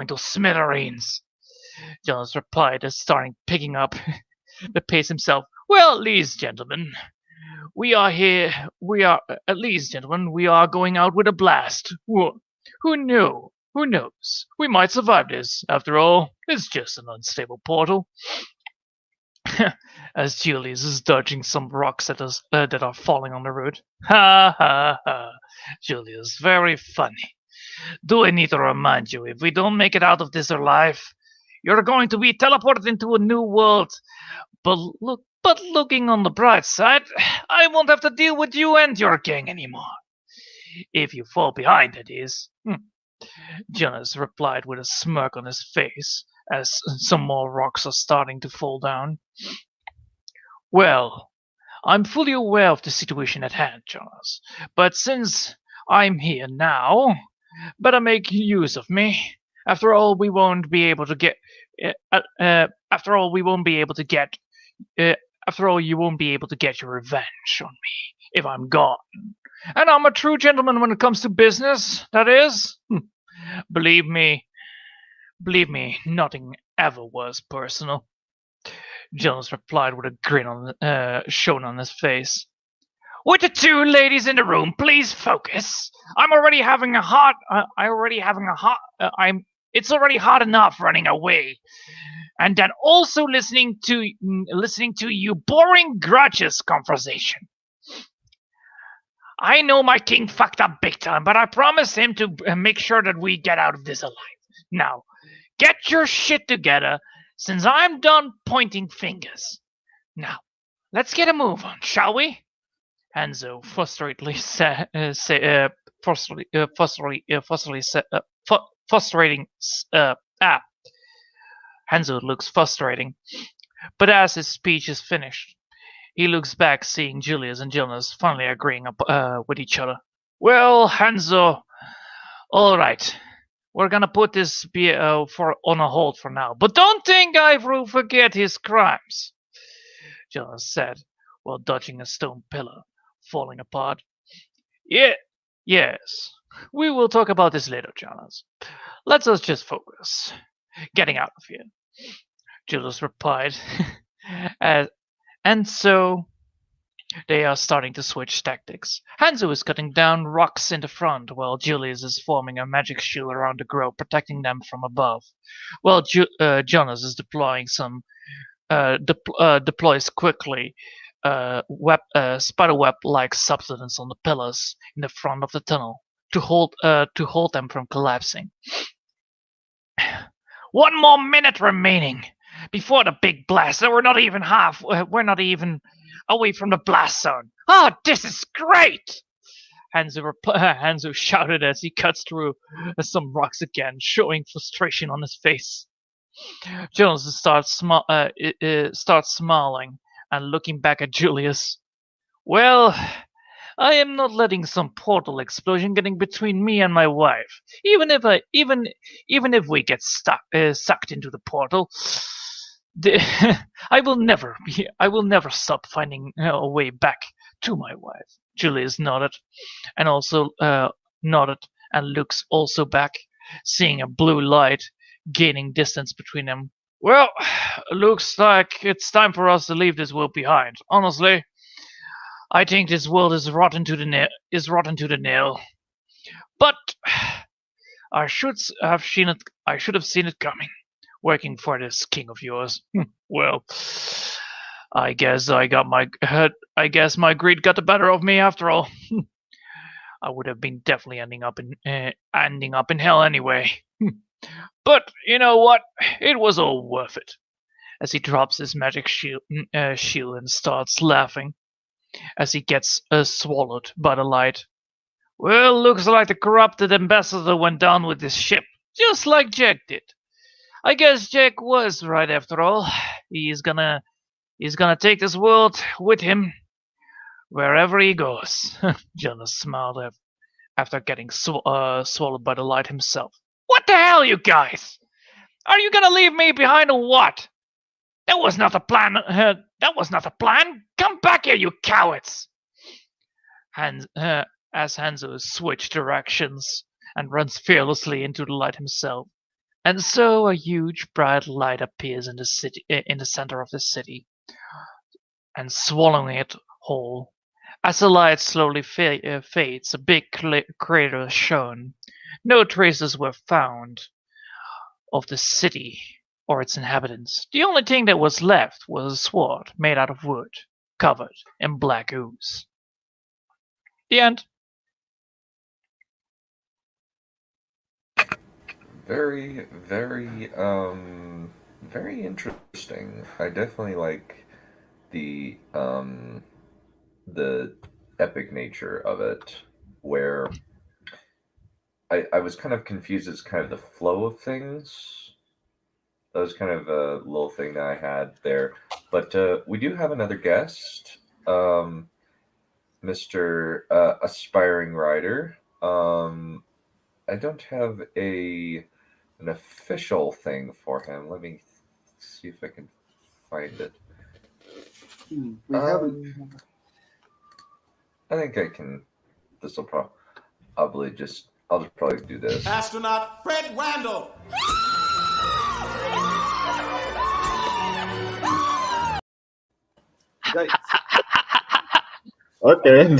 to smithereens? Jonas replied as starting picking up the pace himself. Well, ladies and gentlemen, we are going out with a blast. Who knew? Who knows? We might survive this. After all, it's just an unstable portal. As Julius is dodging some rocks that are falling on the road. Ha ha ha. Julius, very funny. Do I need to remind you, if we don't make it out of this alive, you're going to be teleported into a new world. But looking on the bright side, I won't have to deal with you and your gang anymore. If you fall behind, that is. Jonas replied with a smirk on his face as some more rocks are starting to fall down. Well, I'm fully aware of the situation at hand, Jonas. But since I'm here now, better make use of me. After all, you won't be able to get your revenge on me if I'm gone. And I'm a true gentleman when it comes to business, that is. Believe me, nothing ever was personal. Jonas replied with a grin shown on his face. With the 2 ladies in the room, please focus. It's already hard enough running away, and then also listening to you boring grudges conversation. I know my king fucked up big time, but I promised him to make sure that we get out of this alive. Now, get your shit together, since I'm done pointing fingers. Now, let's get a move on, shall we? Hanzo frustratedly Hanzo looks frustrating, but as his speech is finished, he looks back, seeing Julius and Jonas finally agreeing with each other. Well, Hanzo, all right. We're gonna put this on a hold for now. But don't think I will forget his crimes, Jonas said, while dodging a stone pillar falling apart. Yes, We will talk about this later, Jonas. Let us just focus. Getting out of here. Julius replied. And so they are starting to switch tactics. Hanzo is cutting down rocks in the front, while Julius is forming a magic shield around the grove, protecting them from above. While Jonas is deploying deploys quickly spider web-like substance on the pillars in the front of the tunnel to hold them from collapsing. 1 more minute remaining before the big blast. We're not even away from the blast zone. Oh, this is great! Hanzo shouted as he cuts through some rocks again, showing frustration on his face. Jones starts smiling and looking back at Julius. Well, I am not letting some portal explosion getting between me and my wife. Even if we get sucked into the portal, I will never stop finding a way back to my wife. Julius nodded and looks also back, seeing a blue light gaining distance between them. Well, looks like it's time for us to leave this world behind. Honestly, I think this world is rotten to the nail. But I should have seen it coming. Working for this king of yours. Well, I guess my greed got the better of me after all. I would have been definitely ending up in hell anyway. But you know what? It was all worth it. As he drops his magic shield and starts laughing, as he gets swallowed by the light. Well, looks like the corrupted ambassador went down with this ship, just like Jack did. I guess Jack was right after all. He's gonna take this world with him wherever he goes. Jonas smiled after getting swallowed by the light himself. What the hell, you guys? Are you gonna leave me behind or what? That was not a plan. Come back here, you cowards! As Hanzo switches directions and runs fearlessly into the light himself. And so a huge bright light appears in the center of the city, and swallowing it whole. As the light slowly fades, a big crater is shown. No traces were found of the city or its inhabitants. The only thing that was left was a sword made out of wood, covered in black ooze. The end. Very, very, very interesting. I definitely like the epic nature of it, where I was kind of confused as kind of the flow of things. That was kind of a little thing that I had there. But we do have another guest, Mr. Aspiring Writer. I don't have an official thing for him. Let me see if I can find it. We haven't. I think I can. This will probably just. I'll just probably do this. Astronaut Fred Randall. Okay.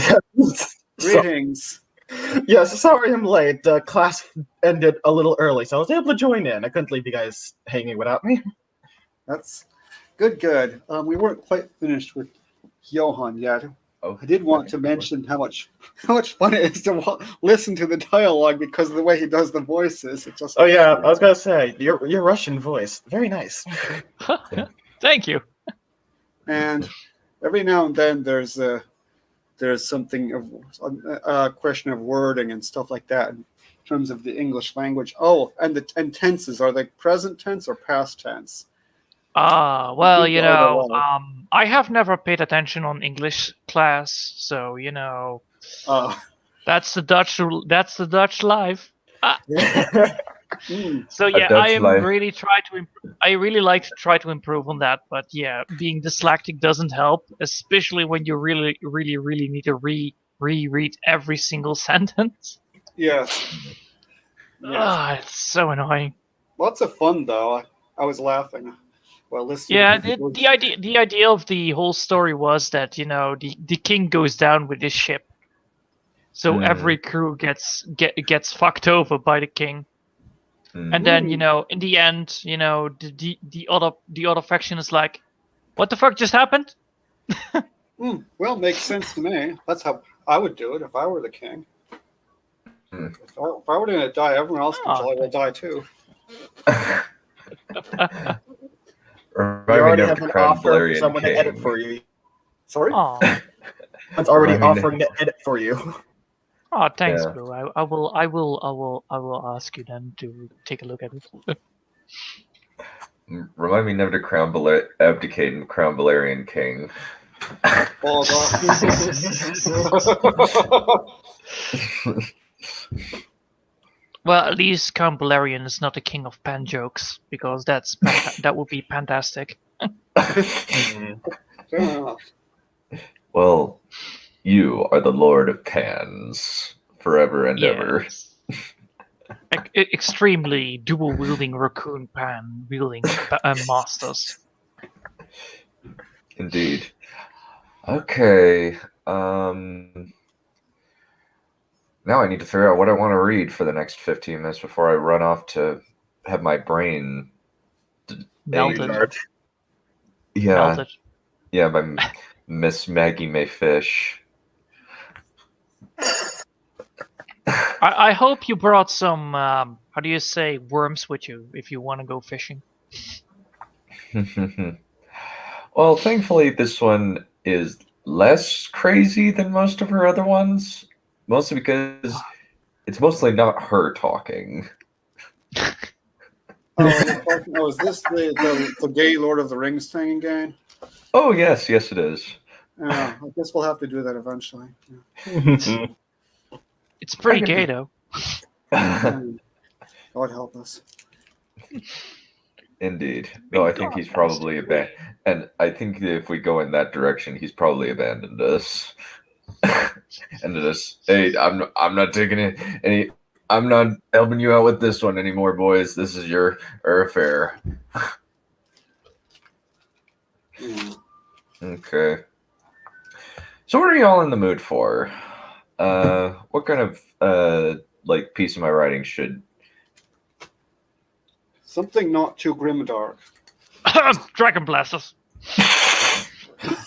Greetings. Yes, sorry I'm late. Class ended a little early, so I was able to join in. I couldn't leave you guys hanging without me. That's good. We weren't quite finished with Johan yet. Oh, I did want to mention how much fun it is to listen to the dialogue because of the way he does the voices. It just. Oh yeah, I was gonna say your Russian voice, very nice. Thank you. And every now and then there's something of a question of wording and stuff like that in terms of the English language. Oh, and tenses, are they present tense or past tense? Well, I have never paid attention on English class, so that's the Dutch life. So yeah, I really like to try to improve on that, but yeah, being dyslexic doesn't help, especially when you really need to reread every single sentence. Yes. Yes. Ah, it's so annoying. Lots of fun though. I was laughing while listening. Yeah, to the idea of the whole story was that the king goes down with his ship, so every crew gets fucked over by the king, and then in the end the other faction is like, what the fuck just happened? Well, makes sense to me. That's how I would do it if I were the king. If I were going to die, everyone else will die too. We already have an offer for someone to edit for you. Sorry? Someone's already offering to edit for you. Oh, thanks, bro. I will ask you then to take a look at it. Remind me never to abdicate and crown Balerion king. Oh, Well, at least Count Balerion is not the king of pan jokes, because that would be fantastic. Well, you are the Lord of Pans forever and ever. Extremely dual-wielding raccoon pan-wielding masters. Indeed. Okay. Now I need to figure out what I want to read for the next 15 minutes before I run off to have my brain melted. Yeah. Melted. Yeah, by Miss Maggie May Fish. I hope you brought some, how do you say, worms with you if you want to go fishing. Well, thankfully this one is less crazy than most of her other ones. Mostly because it's mostly not her talking. Is this the gay Lord of the Rings thing again? Oh, yes, it is. Yeah, I guess we'll have to do that eventually. Yeah. It's pretty gay, though. God help us. Indeed. No, I think he's probably abandoned. And I think if we go in that direction, he's probably abandoned us. Hey, I'm not taking it. I'm not helping you out with this one anymore, boys. This is your affair. Okay. So what are y'all in the mood for? What kind of piece of my writing should something not too grim and dark? Dragon Blasters.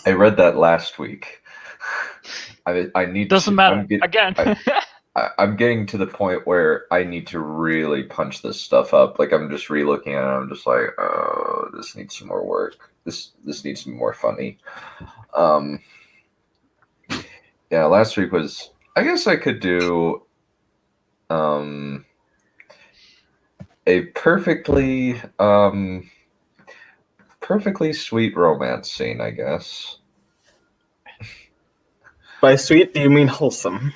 I read that last week. I need doesn't matter again. I'm getting to the point where I need to really punch this stuff up. Like I'm just re-looking at it. I'm just like, oh, this needs some more work. This needs to be more funny. Yeah, last week was. I guess I could do a perfectly sweet romance scene, I guess. By sweet, do you mean wholesome?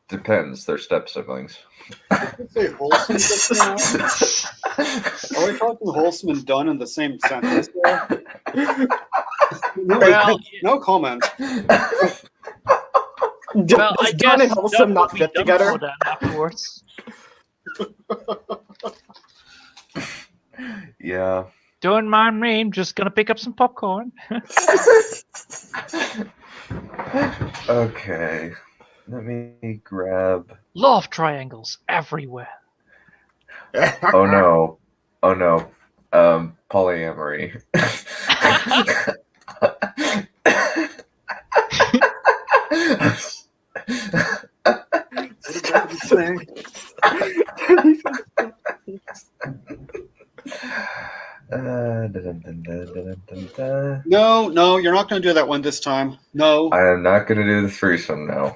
Depends. They're step siblings. Say wholesome. Are we talking wholesome and done in the same sentence? No comment. Well, I done and guess wholesome not fit together. Afterwards. Yeah. Don't mind me. I'm just gonna pick up some popcorn. Okay. Let me grab. Love triangles everywhere. Oh no. Polyamory. No, you're not going to do that one this time. No. I am not going to do the threesome now.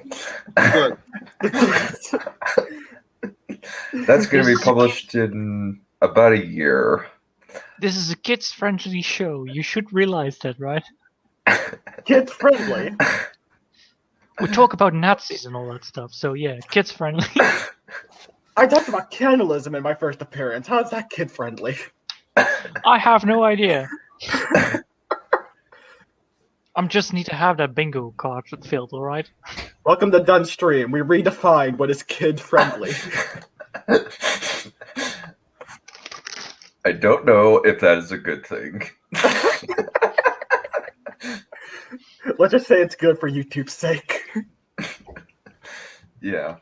Good. That's going to be published in about a year. This is a kids-friendly show. You should realize that, right? Kids-friendly? We talk about Nazis and all that stuff, so yeah, kids-friendly. I talked about cannibalism in my first appearance. How is that kid-friendly? I have no idea. I'm just need to have that bingo card filled, alright? Welcome to Dunstream. We redefine what is kid-friendly. I don't know if that is a good thing. Let's just say it's good for YouTube's sake. Yeah.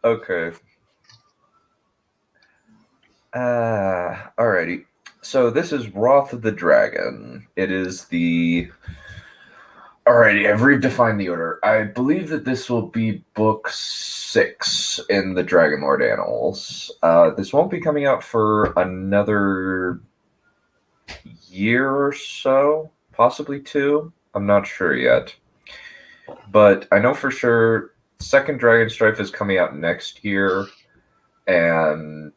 Okay. Alrighty. So this is Wrath of the Dragon. It is the... Alrighty, I've redefined the order. I believe that this will be book 6 in the Dragonlord Annals. This won't be coming out for another year or so, possibly 2. I'm not sure yet. But I know for sure Second Dragonstrife is coming out next year, and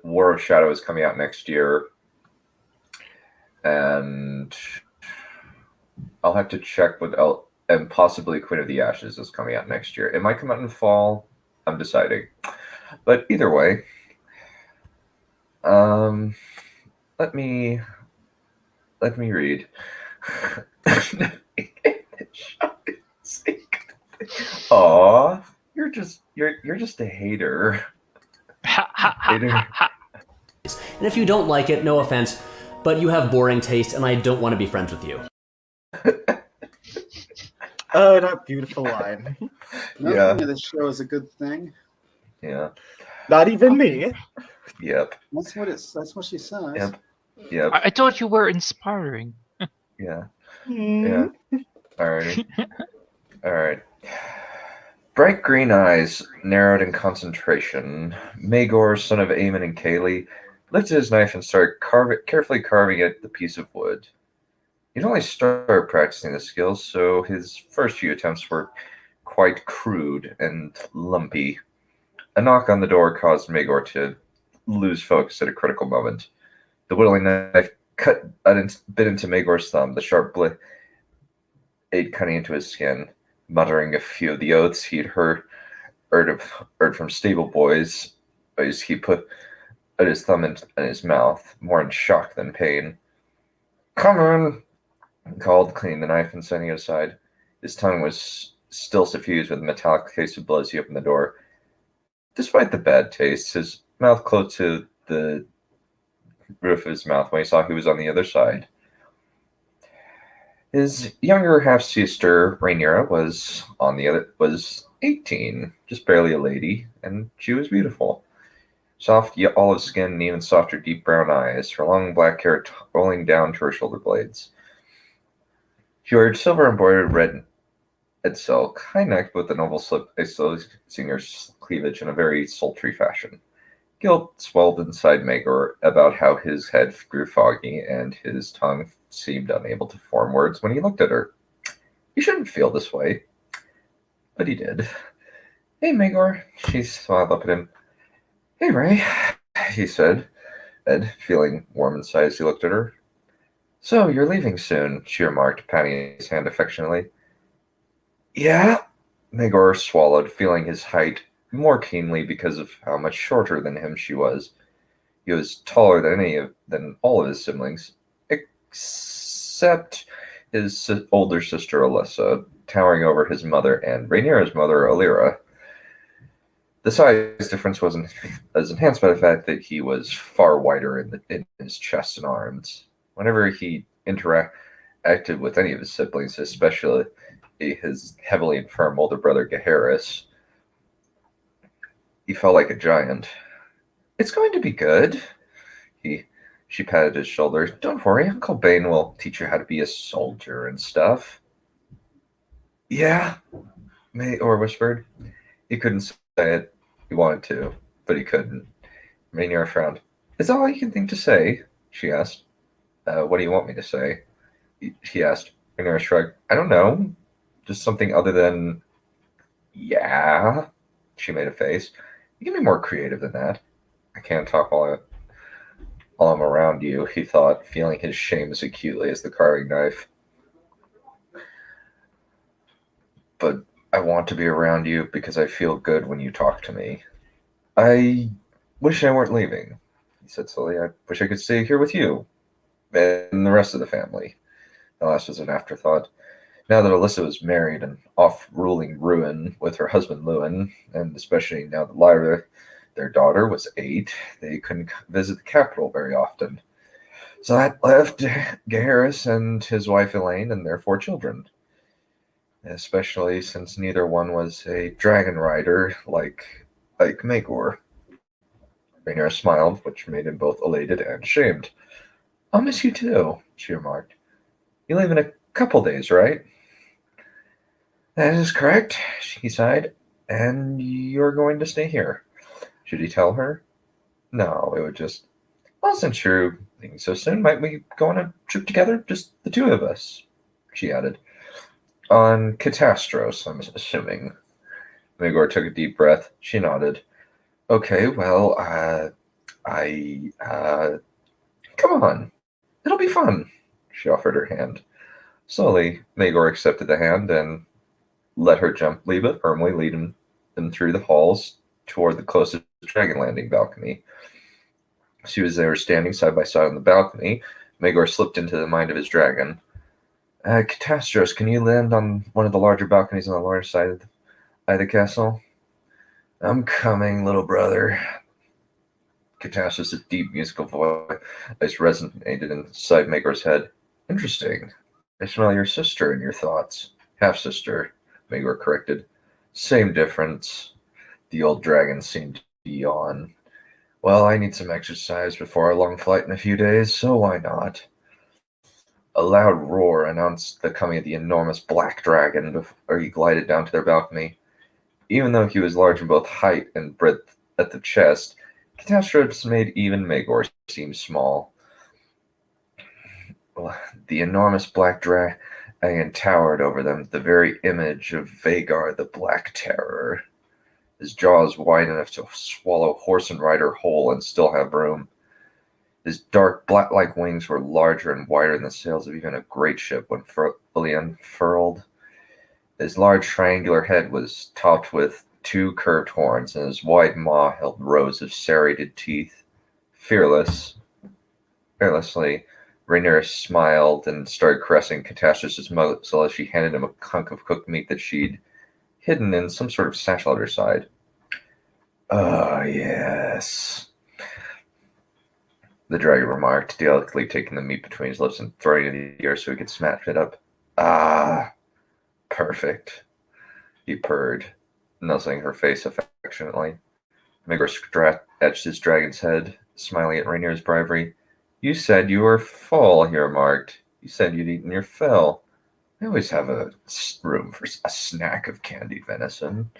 War of Shadow is coming out next year. And I'll have to check what else, and possibly Queen of the Ashes is coming out next year. It might come out in fall. I'm deciding. But either way, let me read. Aw, you're just a hater. And if you don't like it, no offense, but you have boring taste, and I don't want to be friends with you. Oh, that beautiful line. Nothing of this show is a good thing. Yeah. Not even me. Yep. That's what she says. Yep. Yep. I thought you were inspiring. Yeah. Yeah. Alrighty. Alright. Bright green eyes, narrowed in concentration, Magor, son of Aemon and Kaylee, lifted his knife and started carefully carving at the piece of wood. He'd only started practicing the skills, so his first few attempts were quite crude and lumpy. A knock on the door caused Magor to lose focus at a critical moment. The whittling knife bit into Magor's thumb, the sharp blade cutting into his skin. Muttering a few of the oaths he'd heard from stable boys, as he put his thumb in his mouth, more in shock than pain. "Come on," he called, cleaning the knife and setting it aside. His tongue was still suffused with a metallic taste of blood as he opened the door. Despite the bad taste, his mouth closed to the roof of his mouth when he saw who was on the other side. His younger half-sister, Rhaenyra, was 18, just barely a lady, and she was beautiful. Soft olive skin and even softer deep brown eyes, her long black hair rolling down to her shoulder blades. She wore silver embroidered red silk, high-necked with a noble slip exposing her cleavage in a very sultry fashion. Guilt swelled inside Magor about how his head grew foggy and his tongue seemed unable to form words when he looked at her. You shouldn't feel this way. But he did. "Hey, Magor," she smiled up at him. "Hey, Ray," he said, and feeling warm inside as he looked at her. "So, you're leaving soon," she remarked, patting his hand affectionately. "Yeah," Magor swallowed, feeling his height more keenly because of how much shorter than him she was. He was taller than all of his siblings, except his older sister Alyssa, towering over his mother and Rhaenyra's mother Alyra. The size difference wasn't as enhanced by the fact that he was far wider in his chest and arms. Whenever he interacted with any of his siblings, especially his heavily infirm older brother Gaheris, he felt like a giant. "It's going to be good." She patted his shoulder. "Don't worry, Uncle Bane will teach you how to be a soldier and stuff." "Yeah," Mayor whispered. He couldn't say it. He wanted to, but he couldn't. Rhaenyra frowned. "Is that all you can think to say?" she asked. "What do you want me to say?" he asked. Rhaenyra shrugged. "I don't know. Just something other than... yeah." She made a face. "You can be more creative than that." "I can't talk while I'm around you," he thought, feeling his shame as acutely as the carving knife. "But I want to be around you because I feel good when you talk to me. I wish I weren't leaving." he said slowly. I wish I could stay here with you and the rest of the family. The last was an afterthought. Now that Alyssa was married and off ruling ruin with her husband Lewin, and especially now that Lyra, their daughter, was 8, they couldn't visit the capital very often. So that left Garrus and his wife Elaine and their 4 children, especially since neither one was a dragon rider like Maegor. Rhaenyra smiled, which made him both elated and shamed. I'll miss you too, she remarked. You leave in a couple days, right? That is correct, he sighed. And you're going to stay here. Should he tell her? No, it would just... Wasn't true. Thinking so soon, might we go on a trip together? Just the 2 of us, she added. On Catastros, I'm assuming. Maegor took a deep breath. She nodded. Okay, well, come on. It'll be fun. She offered her hand. Slowly, Maegor accepted the hand and let her jump Liba firmly, leading them through the halls toward the closest dragon landing balcony. She was there standing side by side on the balcony. Maegor slipped into the mind of his dragon. Catastros, can you land on one of the larger balconies on the large side of the castle? I'm coming, little brother. Catastros' deep musical voice resonated inside Maegor's head. Interesting. I smell your sister in your thoughts. Half-sister, Maegor corrected. Same difference. The old dragon seemed to yawn. Well, I need some exercise before our long flight in a few days, so why not? A loud roar announced the coming of the enormous black dragon before he glided down to their balcony. Even though he was large in both height and breadth at the chest, Catastrophes made even Maegor seem small. The enormous black dragon towered over them, the very image of Vagar the Black Terror. His jaws wide enough to swallow horse and rider whole and still have room. His dark, bat-like wings were larger and wider than the sails of even a great ship when fully unfurled. His large triangular head was topped with 2 curved horns, and his wide maw held rows of serrated teeth. Fearlessly, Rhaenyra smiled and started caressing Catastrophes' muzzle as she handed him a hunk of cooked meat that she'd hidden in some sort of satchel at her side. Oh, yes, the dragon remarked, delicately taking the meat between his lips and throwing it in the air so he could smash it up. Ah, perfect, he purred, nuzzling her face affectionately. Maegor scratched his dragon's head, smiling at Rhaenyra's bravery. You said you were full, he remarked. You said you'd eaten your fill. I always have a room for a snack of candied venison.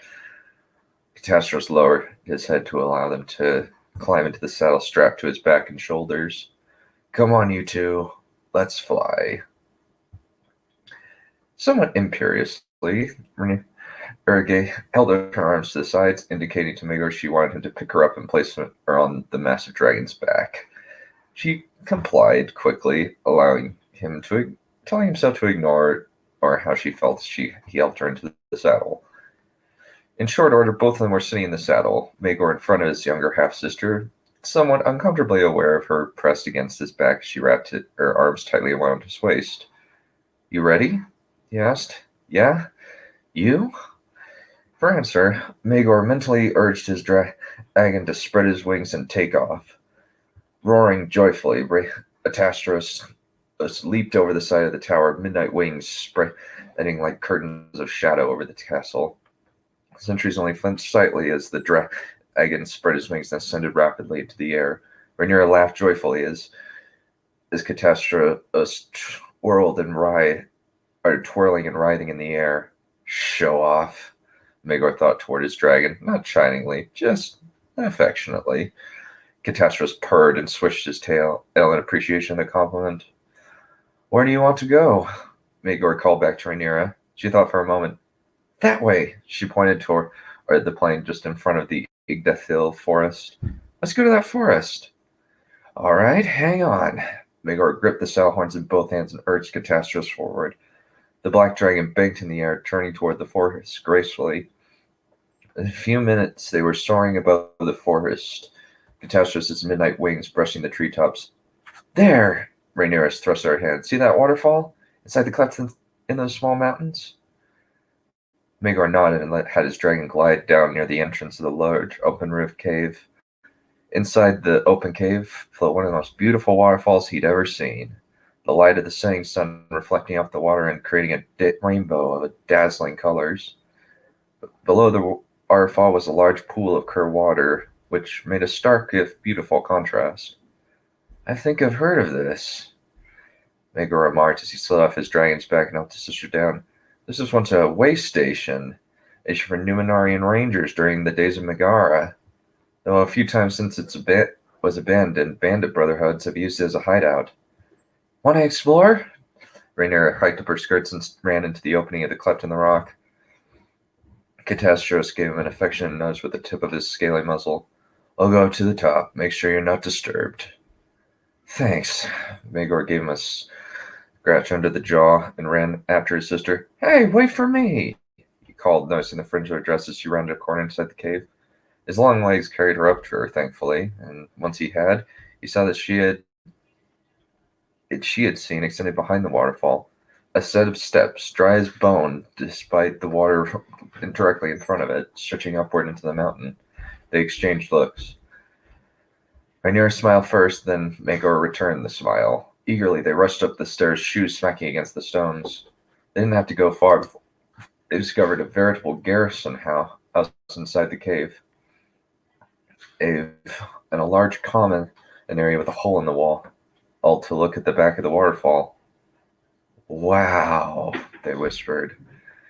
Catastrophes lowered his head to allow them to climb into the saddle strapped to his back and shoulders. Come on, you 2. Let's fly. Somewhat imperiously, Rhaenyra held her arms to the sides, indicating to Maegor she wanted him to pick her up and place her on the massive dragon's back. She complied quickly, telling himself to ignore or how she felt as he helped her into the saddle. In short order, both of them were sitting in the saddle, Maegor in front of his younger half-sister, somewhat uncomfortably aware of her pressed against his back as she wrapped her arms tightly around his waist. You ready? He asked. Yeah? You? For answer, Maegor mentally urged his dragon to spread his wings and take off. Roaring joyfully, Catastrophes leaped over the side of the tower, midnight wings spreading like curtains of shadow over the castle. Sentries only flinched slightly as the dragon spread his wings and ascended rapidly into the air. Rhaenyra laughed joyfully as Catastrophes twirled and twirling and writhing in the air. Show off, Maegor thought toward his dragon, not chidingly, just affectionately. Catastrophes purred and swished his tail in appreciation of the compliment. Where do you want to go? Maegor called back to Rhaenyra. She thought for a moment. That way, she pointed toward the plain just in front of the Yggdrasil forest. Let's go to that forest. All right, hang on. Maegor gripped the saddle horns in both hands and urged Catastrophes forward. The black dragon banked in the air, turning toward the forest gracefully. In a few minutes, they were soaring above the forest. Catastrophe's midnight wings brushing the treetops. There! Rhaenyra thrust out her hand. See that waterfall? Inside the clefts in those small mountains? Maegor nodded and had his dragon glide down near the entrance of the large open-roofed cave. Inside the open cave flowed one of the most beautiful waterfalls he'd ever seen. The light of the setting sun reflecting off the water and creating a rainbow of dazzling colors. Below the waterfall was a large pool of clear water, which made a stark if beautiful contrast. I think I've heard of this, Maegor remarked as he slid off his dragon's back and helped his sister down. This was once a way station, issued for Numenorian rangers during the days of Megara. Though a few times since it was abandoned, bandit brotherhoods have used it as a hideout. Want to explore? Rhaenyra hiked up her skirts and ran into the opening of the cleft in the rock. Catastrophe gave him an affectionate nudge with the tip of his scaly muzzle. I'll go up to the top. Make sure you're not disturbed. Thanks. Maegor gave him a scratch under the jaw and ran after his sister. Hey, wait for me! He called, noticing the fringe of her dress as she rounded a corner inside the cave. His long legs carried her up to her, thankfully, and once he saw that she had seen extended behind the waterfall. A set of steps, dry as bone, despite the water directly in front of it, stretching upward into the mountain. They exchanged looks. Rhaenyra smiled first, then Maegor returned the smile. Eagerly, they rushed up the stairs, shoes smacking against the stones. They didn't have to go far before they discovered a veritable garrison house inside the cave. And a large common area with a hole in the wall, all to look at the back of the waterfall. Wow, they whispered,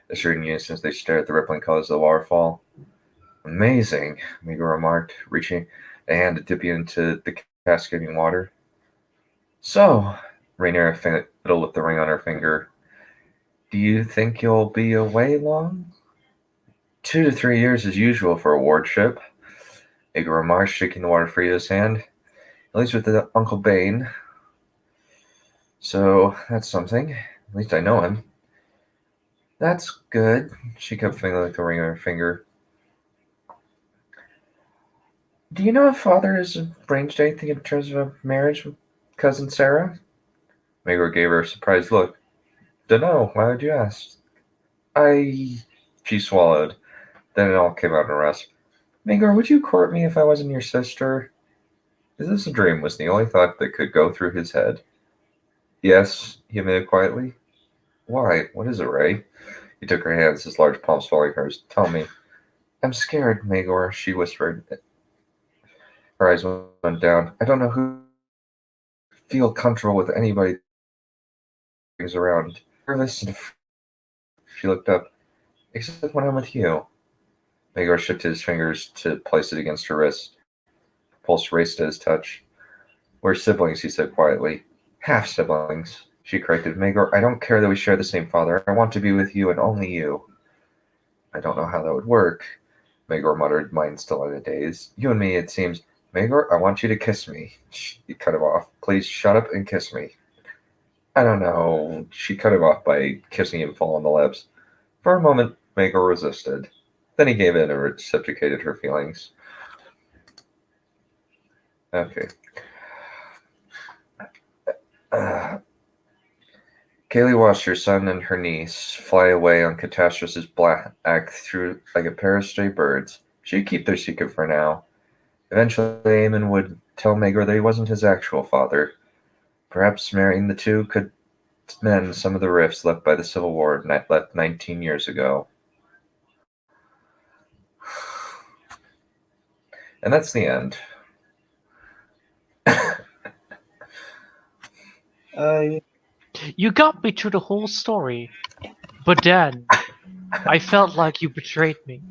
assured in unison as they stared at the rippling colors of the waterfall. Amazing, Maegor remarked, reaching a hand to dip into the cascading water. So, Rhaenyra fiddled with the ring on her finger. Do you think you'll be away long? 2 to 3 years as usual for a wardship, Maegor remarked, shaking the water free of his hand. At least with Uncle Bane. So, that's something. At least I know him. That's good. She kept fingering the ring on her finger. Do you know if Father has arranged anything in terms of a marriage with Cousin Sarah? Maegor gave her a surprised look. Dunno. Why would you ask? She swallowed. Then it all came out in a rush. Maegor, would you court me if I wasn't your sister? Is this a dream? Was the only thought that could go through his head. Yes, he admitted quietly. Why? What is it, Ray? He took her hands, his large palms following hers. Tell me. I'm scared, Maegor, she whispered. Her eyes went down. I don't know who feel comfortable with anybody who's around. She looked up. Except when I'm with you. Maegor shifted his fingers to place it against her wrist. Her pulse raced at his touch. We're siblings, he said quietly. Half siblings, she corrected. Maegor, I don't care that we share the same father. I want to be with you and only you. I don't know how that would work, Maegor muttered, mind still in a daze. You and me, it seems. Maegor, I want you to kiss me. He cut him off. Please shut up and kiss me. I don't know. She cut him off by kissing him full on the lips. For a moment, Maegor resisted. Then he gave in and reciprocated her feelings. Okay. Kaylee watched her son and her niece fly away on Catastrophe's black through like a pair of stray birds. She'd keep their secret for now. Eventually, Aemon would tell Maegor that he wasn't his actual father. Perhaps marrying the two could mend some of the rifts left by the Civil War left 19 years ago. And that's the end. You got me through the whole story, but then I felt like you betrayed me.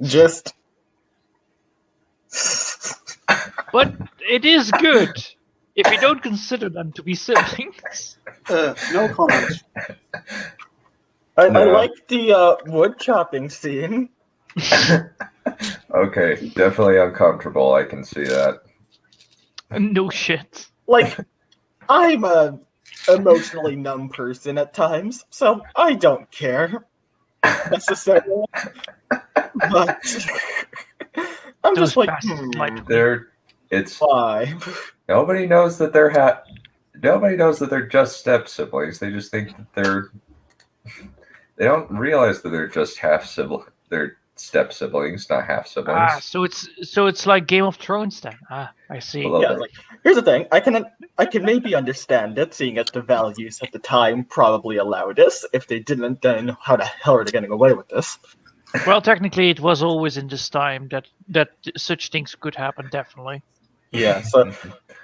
Just. But it is good if you don't consider them to be siblings. No comment. I like the wood chopping scene. Okay, definitely uncomfortable. I can see that. No shit. Like, I'm a emotionally numb person at times, so I don't care necessarily. But I'm Those just like, bastards lied to me. It's why? nobody knows that nobody knows that they're just step siblings. They just think that they don't realize that they're just half sibling. They're step siblings, not half siblings. So it's like Game of Thrones then. I see. Yeah, like here's the thing. I can maybe understand it, seeing as the values at the time probably allowed this. If they didn't, then how the hell are they getting away with this? Well, technically, it was always in this time that such things could happen. Definitely. Yeah. So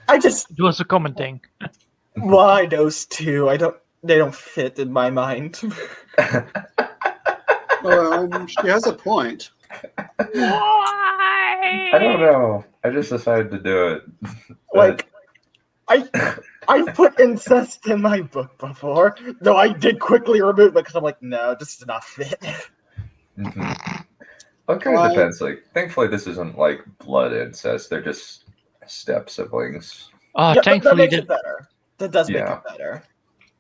it was a common thing. Why those two? They don't fit in my mind. She has a point. Why? I don't know. I just decided to do it. Like, I put incest in my book before, though I did quickly remove it because I'm like, no, this does not fit. Well, it kind of depends. Like, thankfully, this isn't like blood incest. They're just step siblings. Oh, yeah, thankfully, that makes it better. That does make it better.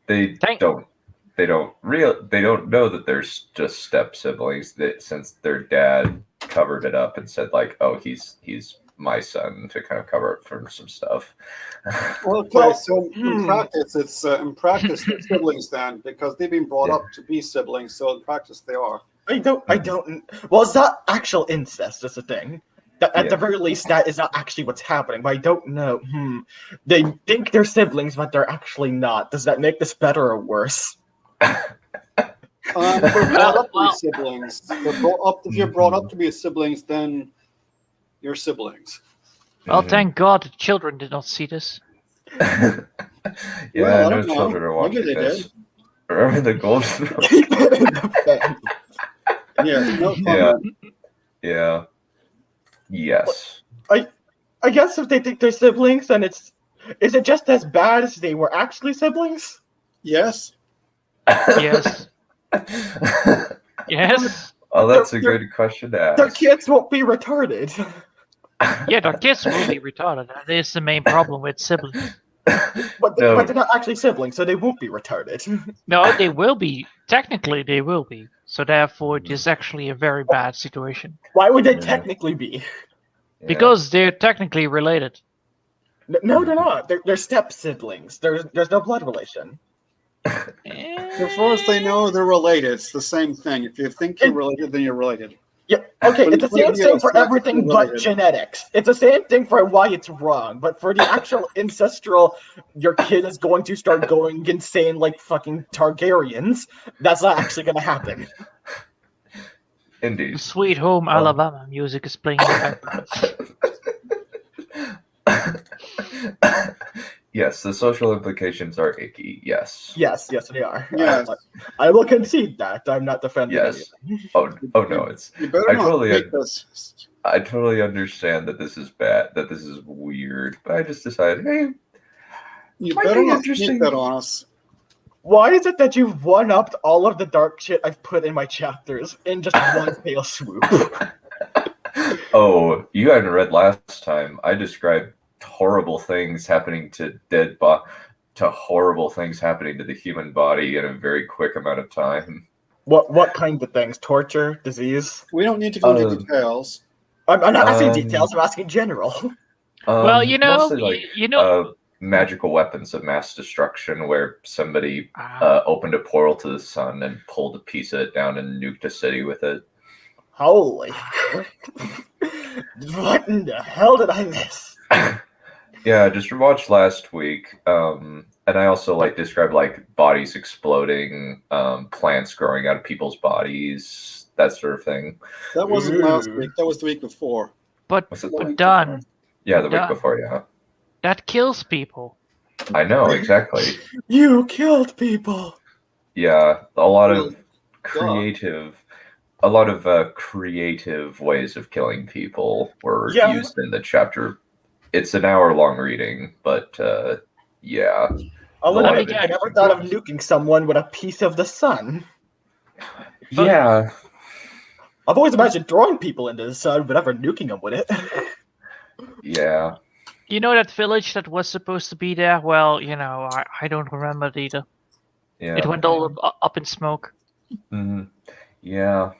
They don't know that they're just step siblings. That since their dad covered it up and said like, oh, he's my son, to kind of cover up for some stuff. Okay, so in practice, they're siblings then, because they've been brought up to be siblings. So in practice, they are. I don't. Well, it's not actual incest. That's the thing. At the very least, that is not actually what's happening. But I don't know. They think they're siblings, but they're actually not. Does that make this better or worse? They're brought up to be siblings. If you're brought up to be siblings, then you're siblings. Well, thank God the children did not see this. Yeah, well, no children are watching this. Did. Remember the golden Yeah, no comment. Yeah. Yes. I guess if they think they're siblings, then is it just as bad as they were actually siblings? Yes. Yes. Yes. Oh, that's a good question to ask. Their kids won't be retarded. Yeah, their kids will be retarded. That is the main problem with siblings. But they're not actually siblings, so they won't be retarded. No, they will be. Technically, they will be. So therefore, it is actually a very bad situation. Why would they technically be? Because they're technically related. No, they're not. They're step siblings. There's no blood relation. As far as they know, they're related. It's the same thing. If you think you're related, then you're related. Yeah, okay, But it's the same thing for everything but genetics. It's the same thing for why it's wrong, but for the actual ancestral, your kid is going to start going insane like fucking Targaryens, that's not actually going to happen. Indeed. Sweet Home Alabama music is playing in the background. Yes, the social implications are icky. Yes. Yes, they are. Yes. I will concede that. I'm not defending Yes. anything. Oh no, it's. You better I totally understand that this is bad, that this is weird, but I just decided, hey, you might better be not interesting. sneak that on us. Why is it that you've one-upped all of the dark shit I've put in my chapters in just one fell swoop? Oh, you hadn't read last time. I described horrible things happening to to horrible things happening to the human body in a very quick amount of time. What kind of things? Torture? Disease? We don't need to go into details. I'm not asking details, I'm asking general. Well, you know, mostly like, magical weapons of mass destruction where somebody opened a portal to the sun and pulled a piece of it down and nuked a city with it. Holy. What in the hell did I miss? Yeah, I just watched last week. And I also described bodies exploding, plants growing out of people's bodies, that sort of thing. That wasn't last week. That was the week before. But done. Yeah, the week before, yeah. That kills people. I know, exactly. You killed people. Yeah, a lot of creative ways of killing people were used in the chapter. It's an hour-long reading, but yeah. I never thought of nuking someone with a piece of the sun. Yeah. I've always imagined throwing people into the sun, but never nuking them with it. Yeah. You know that village that was supposed to be there? Well, I don't remember it either. Yeah. It went all up in smoke. Mm-hmm. Yeah.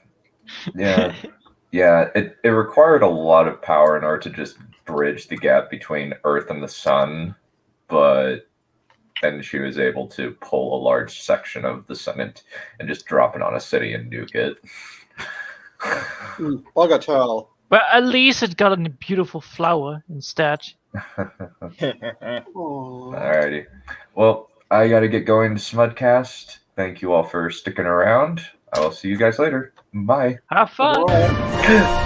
Yeah. Yeah, it required a lot of power in order to just bridge the gap between Earth and the sun, but then she was able to pull a large section of the sun and just drop it on a city and nuke it. Bagatelle. But at least it got a beautiful flower instead. Alrighty. Well, I gotta get going to Smudcast. Thank you all for sticking around. I will see you guys later. Bye. Have fun. Bye.